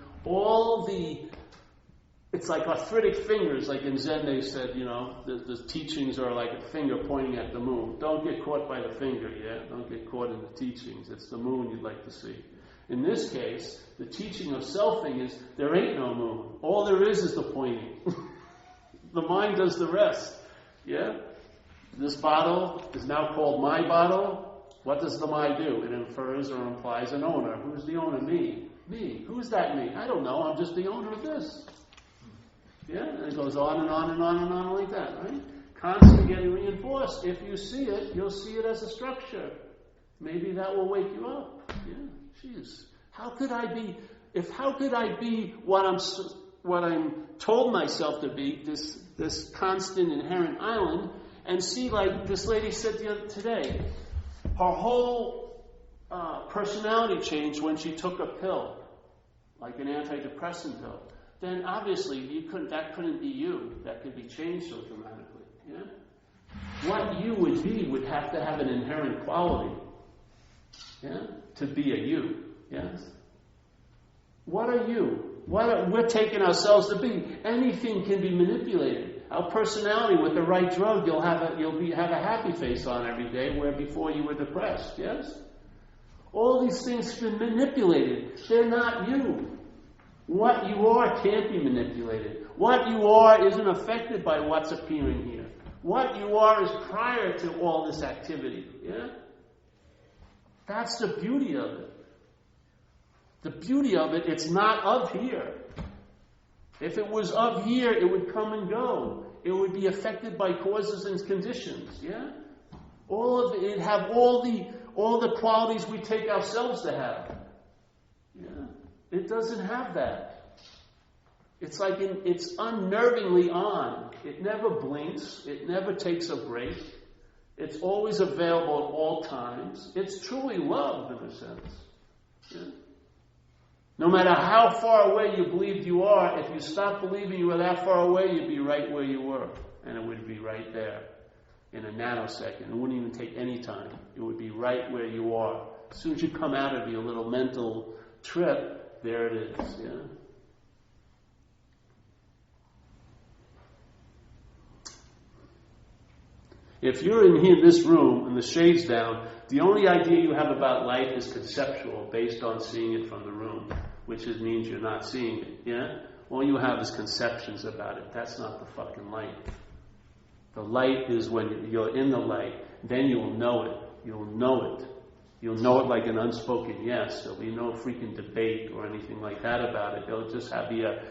it's like arthritic fingers, like in Zen they said, the teachings are like a finger pointing at the moon. Don't get caught by the finger, yeah? Don't get caught in the teachings. It's the moon you'd like to see. In this case, the teaching of selfing is there ain't no moon. All there is the pointing. The mind does the rest, yeah? This bottle is now called my bottle. What does the mind do? It infers or implies an owner. Who's the owner? Me. Me. Who's that me? I don't know. I'm just the owner of this. Yeah? And it goes on and on and on and on like that, right? Constantly getting reinforced. If you see it, you'll see it as a structure. Maybe that will wake you up. Yeah? Jeez. How could I be what I'm told myself to be, this constant inherent island, and see, like this lady said today, her whole personality changed when she took a pill, like an antidepressant pill. Then obviously that couldn't be you. That could be changed so dramatically. Yeah? What you would be would have to have an inherent quality. Yeah? To be a you. Yes? What are you? We're taking ourselves to be. Anything can be manipulated. Our personality, with the right drug, you'll have a happy face on every day, where before you were depressed. Yes? All these things have been manipulated. They're not you. What you are can't be manipulated. What you are isn't affected by what's appearing here. What you are is prior to all this activity. Yeah? That's the beauty of it. The beauty of it, it's not of here. If it was of here, it would come and go. it would be affected by causes and conditions. Yeah, all of it have all the qualities we take ourselves to have. Yeah, it doesn't have that. It's like it's unnervingly on. It never blinks. It never takes a break. It's always available at all times. It's truly love, in a sense. Yeah. No matter how far away you believed you are, if you stopped believing you were that far away, you'd be right where you were. And it would be right there in a nanosecond. It wouldn't even take any time. It would be right where you are. As soon as you come out of your little mental trip, there it is. Yeah. If you're in here, this room, and the shade's down, the only idea you have about life is conceptual, based on seeing it from the room, which means you're not seeing it, yeah? All you have is conceptions about it. That's not the fucking light. The light is when you're in the light, then you'll know it. You'll know it. You'll know it like an unspoken yes. There'll be no freaking debate or anything like that about it. There'll just have be a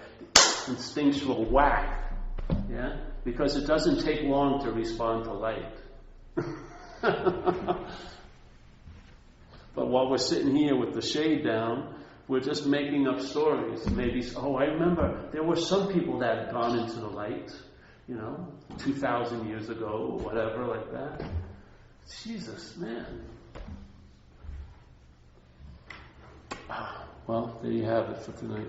instinctual whack, yeah? Because it doesn't take long to respond to light. But while we're sitting here with the shade down, we're just making up stories. Maybe, I remember there were some people that had gone into the light, 2,000 years ago or whatever like that. Jesus, man. Well, there you have it for tonight.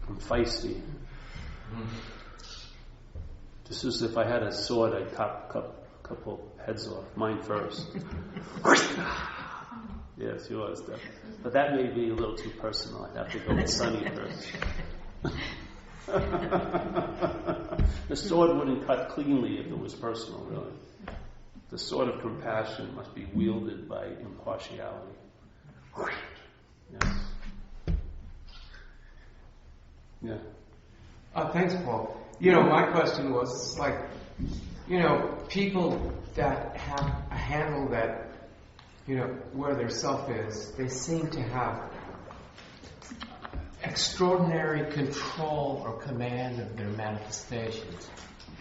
I'm feisty. Just as if I had a sword, I'd cut a couple heads off. Mine first. Yes, yours, definitely. But that may be a little too personal. I'd have to go with Sonny first. The sword wouldn't cut cleanly if it was personal, really. The sword of compassion must be wielded by impartiality. Yes. Yeah.
Thanks, Paul. My question was people that have a handle that, where their self is, they seem to have extraordinary control or command of their manifestations,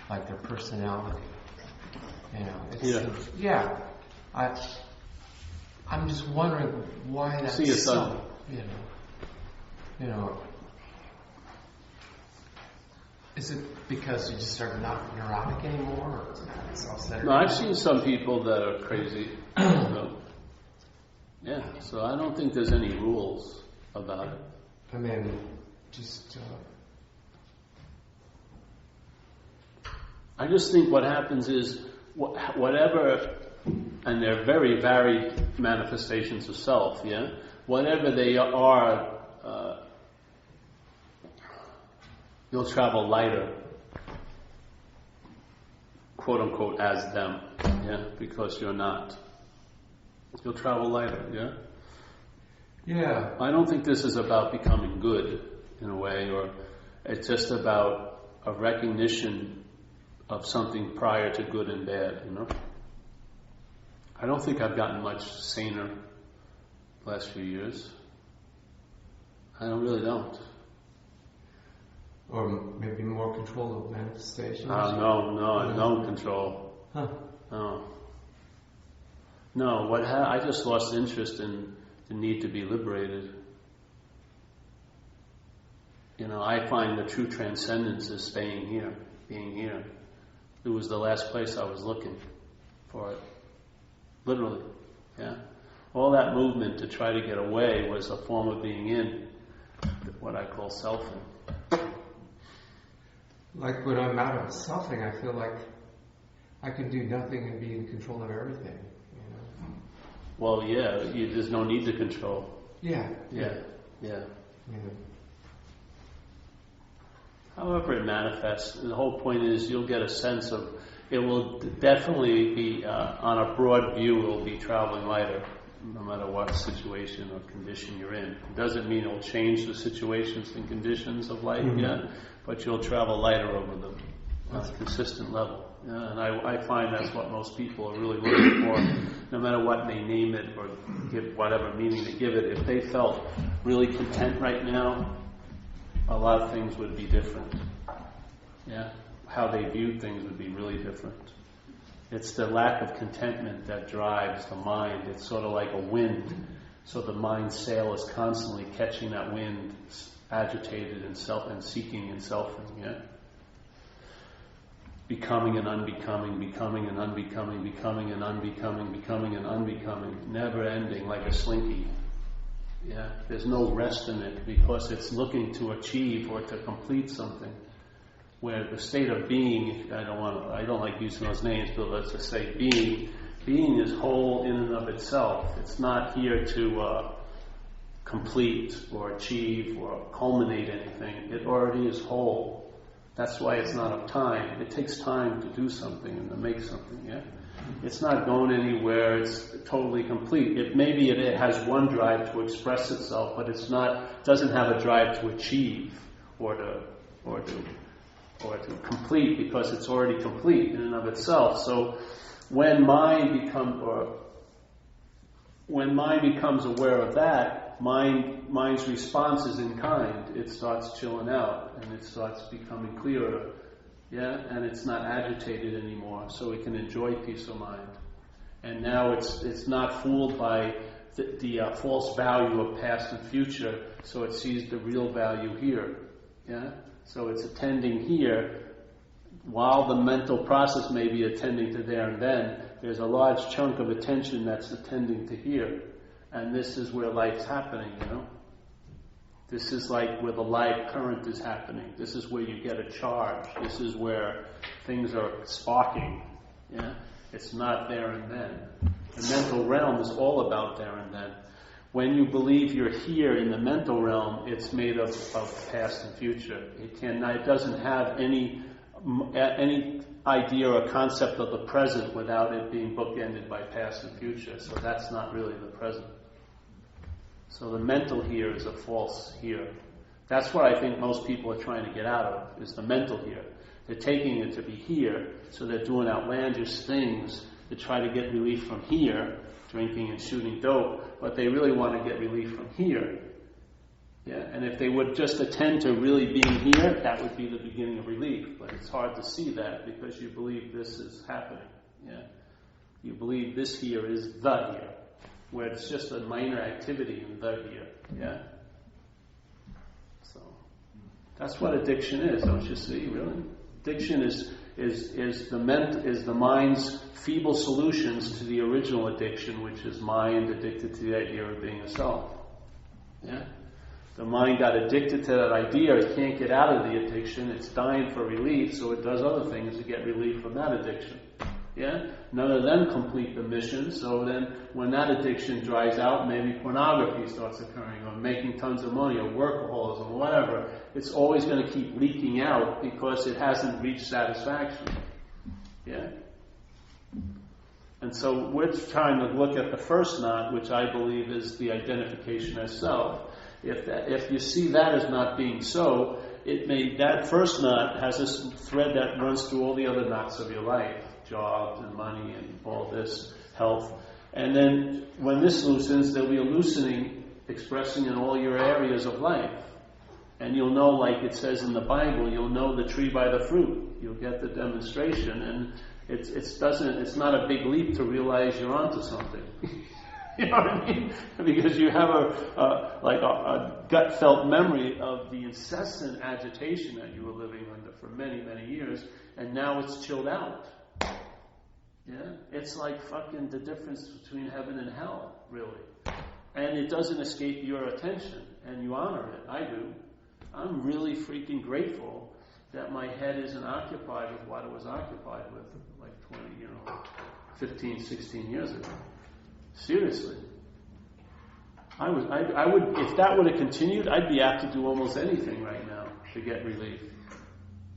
like their personality. I'm just wondering why that's so. Is it because you just are not neurotic anymore, or self-centered?
No, I've seen some people that are crazy. Yeah, so I don't think there's any rules about it.
I mean, just...
I just think what happens is, whatever, and they're very varied manifestations of self, yeah? Whatever they are, you'll travel lighter, quote unquote, as them, yeah? Because you're not. You'll travel lighter, yeah?
Yeah.
I don't think this is about becoming good, in a way, or it's just about a recognition of something prior to good and bad, I don't think I've gotten much saner the last few years. I really don't.
Or maybe more control of manifestations?
No control.
Huh.
No, I just lost interest in the need to be liberated. I find the true transcendence is staying here, being here. It was the last place I was looking for it. Literally, yeah. All that movement to try to get away was a form of being in, what I call selfing.
Like when I'm out of selfing, I feel like I can do nothing and be in control of everything.
Well, yeah, there's no need to control.
Yeah.
However it manifests, the whole point is you'll get a sense of, it will definitely be, on a broad view, it will be traveling lighter, no matter what situation or condition you're in. It doesn't mean it'll change the situations and conditions of life, but you'll travel lighter over them on a consistent level. Yeah, and I find that's what most people are really looking for, no matter what they name it or give whatever meaning they give it. If they felt really content right now, a lot of things would be different. Yeah? How they viewed things would be really different. It's the lack of contentment that drives the mind. It's sort of like a wind. So the mind's sail is constantly catching that wind, agitated and seeking and selfing. Yeah? Becoming and unbecoming, becoming and unbecoming, becoming and unbecoming, becoming and unbecoming, never ending like a slinky. Yeah, there's no rest in it because it's looking to achieve or to complete something. Where the state of being, I don't like using those names, but let's just say being is whole in and of itself. It's not here to complete or achieve or culminate anything. It already is whole. That's why it's not of time. It takes time to do something and to make something, yeah? It's not going anywhere, it's totally complete. Maybe it has one drive to express itself, but doesn't have a drive to achieve or to complete, because it's already complete in and of itself. So when mind becomes aware of that, mind's response is in kind. It starts chilling out and it starts becoming clearer, yeah, and it's not agitated anymore, so it can enjoy peace of mind. And now it's not fooled by the false value of past and future, so it sees the real value here, yeah. So it's attending here, while the mental process may be attending to there and then. There's a large chunk of attention that's attending to here. And this is where life's happening, you know. This is like where the live current is happening. This is where you get a charge. This is where things are sparking. Yeah? It's not there and then. The mental realm is all about there and then. When you believe you're here in the mental realm, it's made of past and future. It doesn't have any idea or concept of the present without it being bookended by past and future. So that's not really the present. So the mental here is a false here. That's what I think most people are trying to get out of, is the mental here. They're taking it to be here, so they're doing outlandish things to try to get relief from here, drinking and shooting dope, but they really want to get relief from here. Yeah, and if they would just attend to really being here, that would be the beginning of relief. But it's hard to see that because you believe this is happening. Yeah, you believe this here is the here, where it's just a minor activity in the here. Yeah. So that's what addiction is, don't you see? Really, addiction is the mind's feeble solutions to the original addiction, which is mind addicted to the idea of being a self. Yeah. The mind got addicted to that idea. It can't get out of the addiction. It's dying for relief, so it does other things to get relief from that addiction. Yeah? None of them complete the mission, so then when that addiction dries out, maybe pornography starts occurring, or making tons of money, or workaholism, or whatever. It's always going to keep leaking out because it hasn't reached satisfaction. Yeah? And so we're trying to look at the first knot, which I believe is the identification as self. If you see that as not being so, that first knot has this thread that runs through all the other knots of your life, jobs and money and all this, health. And then when this loosens, there'll be a loosening expressing in all your areas of life. And you'll know, like it says in the Bible, you'll know the tree by the fruit. You'll get the demonstration, and it's not a big leap to realize you're onto something. You know what I mean? Because you have a gut-felt memory of the incessant agitation that you were living under for many, many years, and now it's chilled out. Yeah? It's like fucking the difference between heaven and hell, really. And it doesn't escape your attention, and you honor it. I do. I'm really freaking grateful that my head isn't occupied with what it was occupied with like 15, 16 years ago. Seriously. I would, if that would have continued, I'd be apt to do almost anything right now to get relief.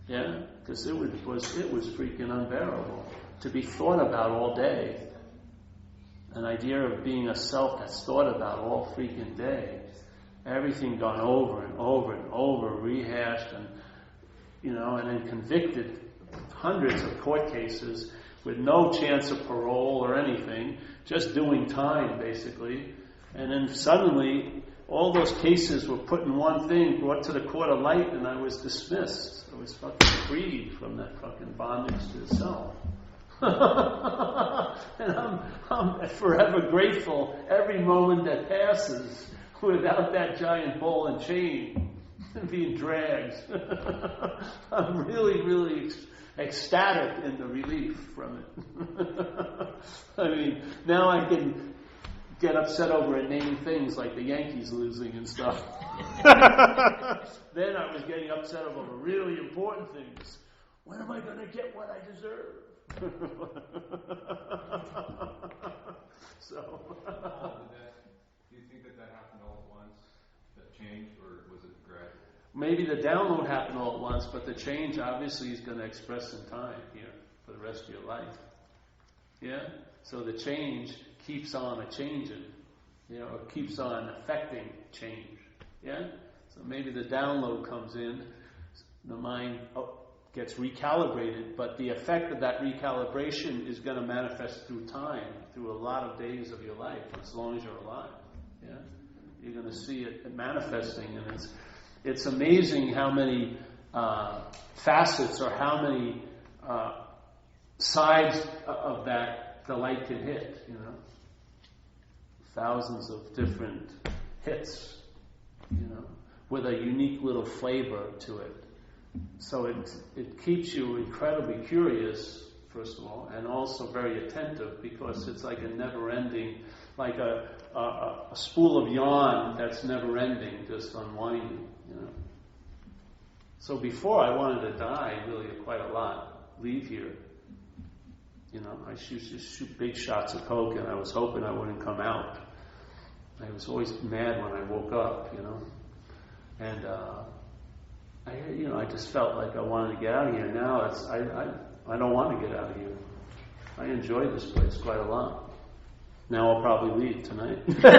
Yeah? Because it was freaking unbearable to be thought about all day. An idea of being a self that's thought about all freaking day. Everything gone over and over and over, rehashed, and and then convicted, hundreds of court cases with no chance of parole or anything, just doing time basically. And then suddenly all those cases were put in one thing, brought to the court of light, and I was dismissed. I was fucking freed from that fucking bondage to the self. And I'm forever grateful every moment that passes without that giant ball and chain being dragged. I'm really, really ecstatic in the relief from it. I mean, now I can get upset over inane things like the Yankees losing and stuff. Then I was getting upset over really important things. When am I going to get what I deserve? So.
Do you think that happened all at once? That change, or was it gradual?
Maybe the download happened all at once, but the change obviously is going to express in time here for the rest of your life. Yeah? So the change keeps on a-changing, or keeps on affecting change. Yeah? So maybe the download comes in, the mind gets recalibrated, but the effect of that recalibration is going to manifest through time, through a lot of days of your life, as long as you're alive. Yeah? You're going to see it manifesting, and it's amazing how many facets or how many sides of that the light can hit, Thousands of different hits, with a unique little flavor to it. So it keeps you incredibly curious, first of all, and also very attentive, because it's like a never-ending, like a spool of yarn that's never-ending, just unwinding, So before I wanted to die really quite a lot, leave here. I used to shoot big shots of coke, and I was hoping I wouldn't come out. I was always mad when I woke up, and I just felt like I wanted to get out of here. Now I don't want to get out of here. I enjoy this place quite a lot. Now I'll probably leave tonight, but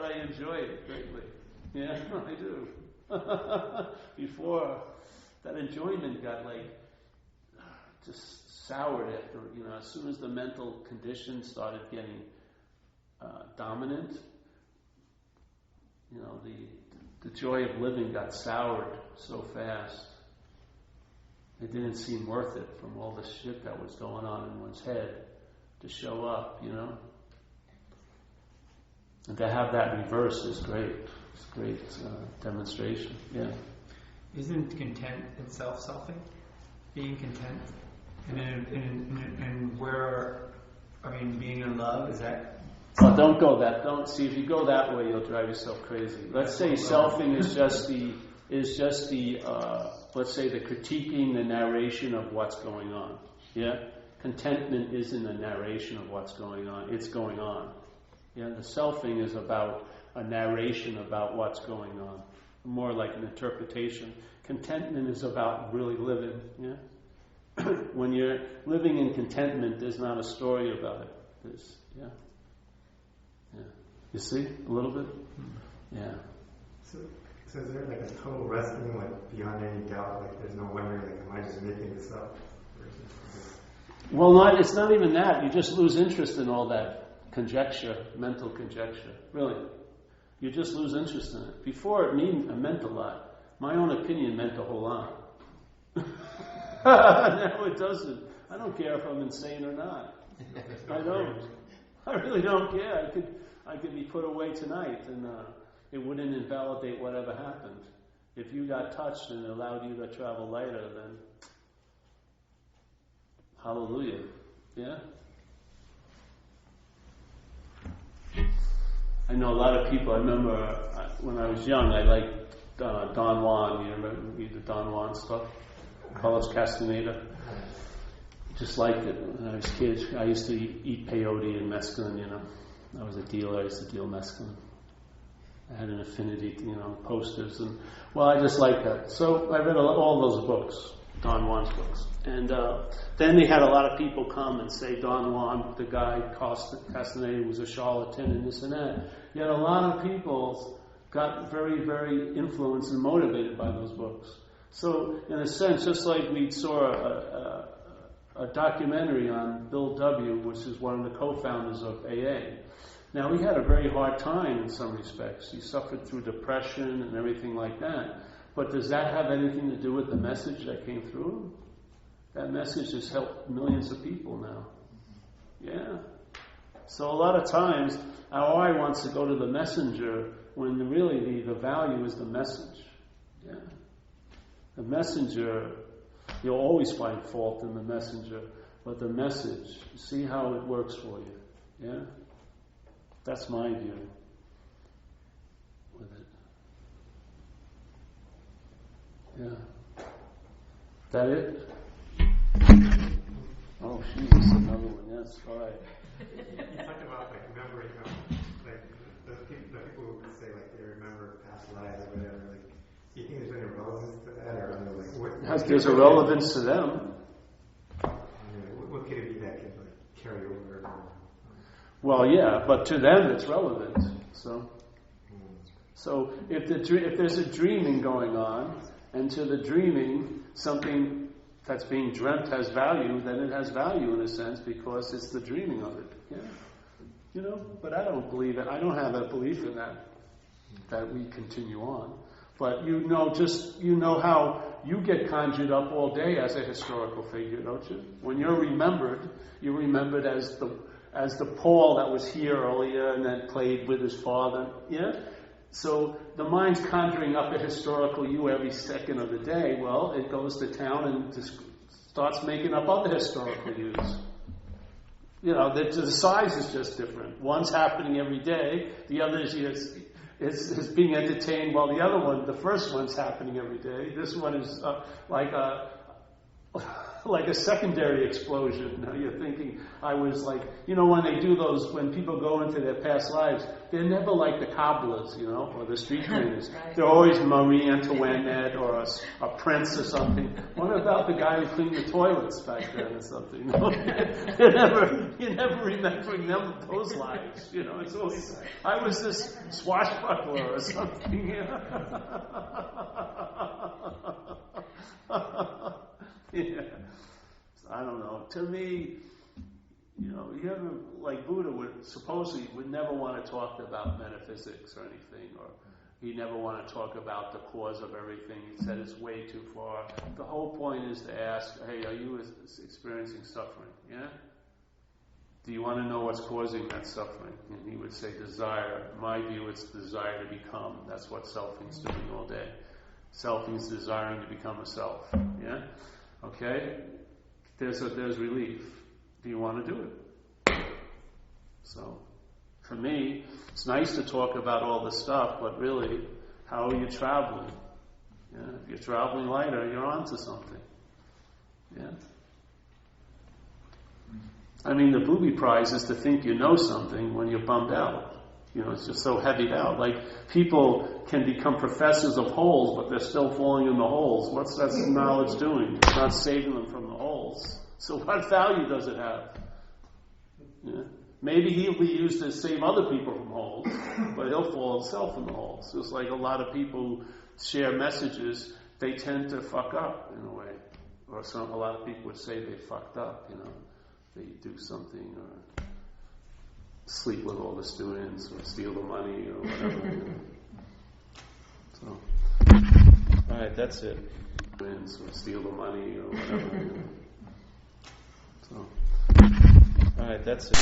I enjoy it greatly. Yeah, I do. Before, that enjoyment got just soured after, as soon as the mental condition started getting dominant, the joy of living got soured so fast. It didn't seem worth it from all the shit that was going on in one's head to show up, And to have that reverse is great. It's a great demonstration, yeah.
Isn't content itself selfing? Being content? And where, being in love, is that...
Oh, don't go that. Don't see if you go that way, you'll drive yourself crazy. Let's say selfing is just the let's say the critiquing, the narration of what's going on. Yeah, contentment isn't a narration of what's going on. It's going on. Yeah, the selfing is about a narration about what's going on, more like an interpretation. Contentment is about really living. Yeah, when you're living in contentment, there's not a story about it. Yeah. You see a little bit? Yeah.
So is there a total resting, beyond any doubt? There's no wondering, am I just making this up?
Well, it's not even that. You just lose interest in all that conjecture, mental conjecture. Really, you just lose interest in it. Before it meant a lot. My own opinion meant a whole lot. Now it doesn't. I don't care if I'm insane or not. I don't. I really don't care. I could be put away tonight, and it wouldn't invalidate whatever happened. If you got touched and it allowed you to travel lighter, then hallelujah. Yeah? I know a lot of people. I remember when I was young, I liked Don Juan. You remember the Don Juan stuff? Carlos Castaneda. Just liked it when I was a kid. I used to eat peyote and mescaline, I was a dealer. I used to deal mescaline. I had an affinity, posters. And, I just liked that. So I read all those books, Don Juan's books. And then they had a lot of people come and say Don Juan, the guy, Castaneda, was a charlatan and this and that. Yet a lot of people got very, very influenced and motivated by those books. So in a sense, just like we saw a documentary on Bill W., which is one of the co-founders of AA, Now, he had a very hard time in some respects. He suffered through depression and everything like that. But does that have anything to do with the message that came through him? That message has helped millions of people now. Yeah. So a lot of times, our eye wants to go to the messenger when really the value is the message. Yeah. The messenger, you'll always find fault in the messenger, but the message, see how it works for you. Yeah? That's my view with it. Yeah. That it? Oh, Jesus, another one. Yes, all right.
You talked about like remembering, like the people who say like they remember past lives or whatever. Like, do you think there's any relevance to that, or like
There's a relevance to them.
What could it be that could like carry over?
Well, yeah, but to them it's relevant. So if there's a dreaming going on, and to the dreaming something that's being dreamt has value, then it has value in a sense because it's the dreaming of it. Yeah. You know, but I don't believe it. I don't have a belief in that we continue on. But you know how you get conjured up all day as a historical figure, don't you? When you're remembered as the Paul that was here earlier and then played with his father. Yeah? So the mind's conjuring up a historical you every second of the day. Well, it goes to town and just starts making up other historical yous. You know, the size is just different. One's happening every day. The other is being entertained while the other one, the first one's happening every day. This one is like a secondary explosion. Now you're thinking, I was like, you know, when they do those, when people go into their past lives, they're never like the cobblers, you know, or the street cleaners. Right. They're always Marie Antoinette or a prince or something. What about the guy who cleaned the toilets back then or something? You're never remembering them, those lives, you know. It's always, I was this swashbuckler or something. Yeah. I don't know. To me, you know, you ever, like Buddha would never want to talk about metaphysics or anything, or he never want to talk about the cause of everything. He said it's way too far. The whole point is to ask, hey, are you experiencing suffering? Yeah? Do you want to know what's causing that suffering? And he would say desire. In my view, it's desire to become. That's what selfing's doing all day. Selfing's desiring to become a self. Yeah? Okay? There's relief. Do you want to do it? So, for me, it's nice to talk about all this stuff, but really, how are you traveling? Yeah? If you're traveling lighter, you're onto something. Yeah? I mean, the booby prize is to think you know something when you're bummed out. You know, it's just so heavied out. Like, people can become professors of holes, but they're still falling in the holes. What's that knowledge doing? It's not saving them from the holes. So what value does it have? Yeah. Maybe he'll be used to save other people from holes, but he'll fall himself in the holes. Just like a lot of people who share messages, they tend to fuck up in a way. Or a lot of people would say they fucked up, you know. They do something or sleep with all the students or steal the money or whatever. You know. So, alright, that's it. Wins or steal the money or whatever. You know. So, alright, that's it.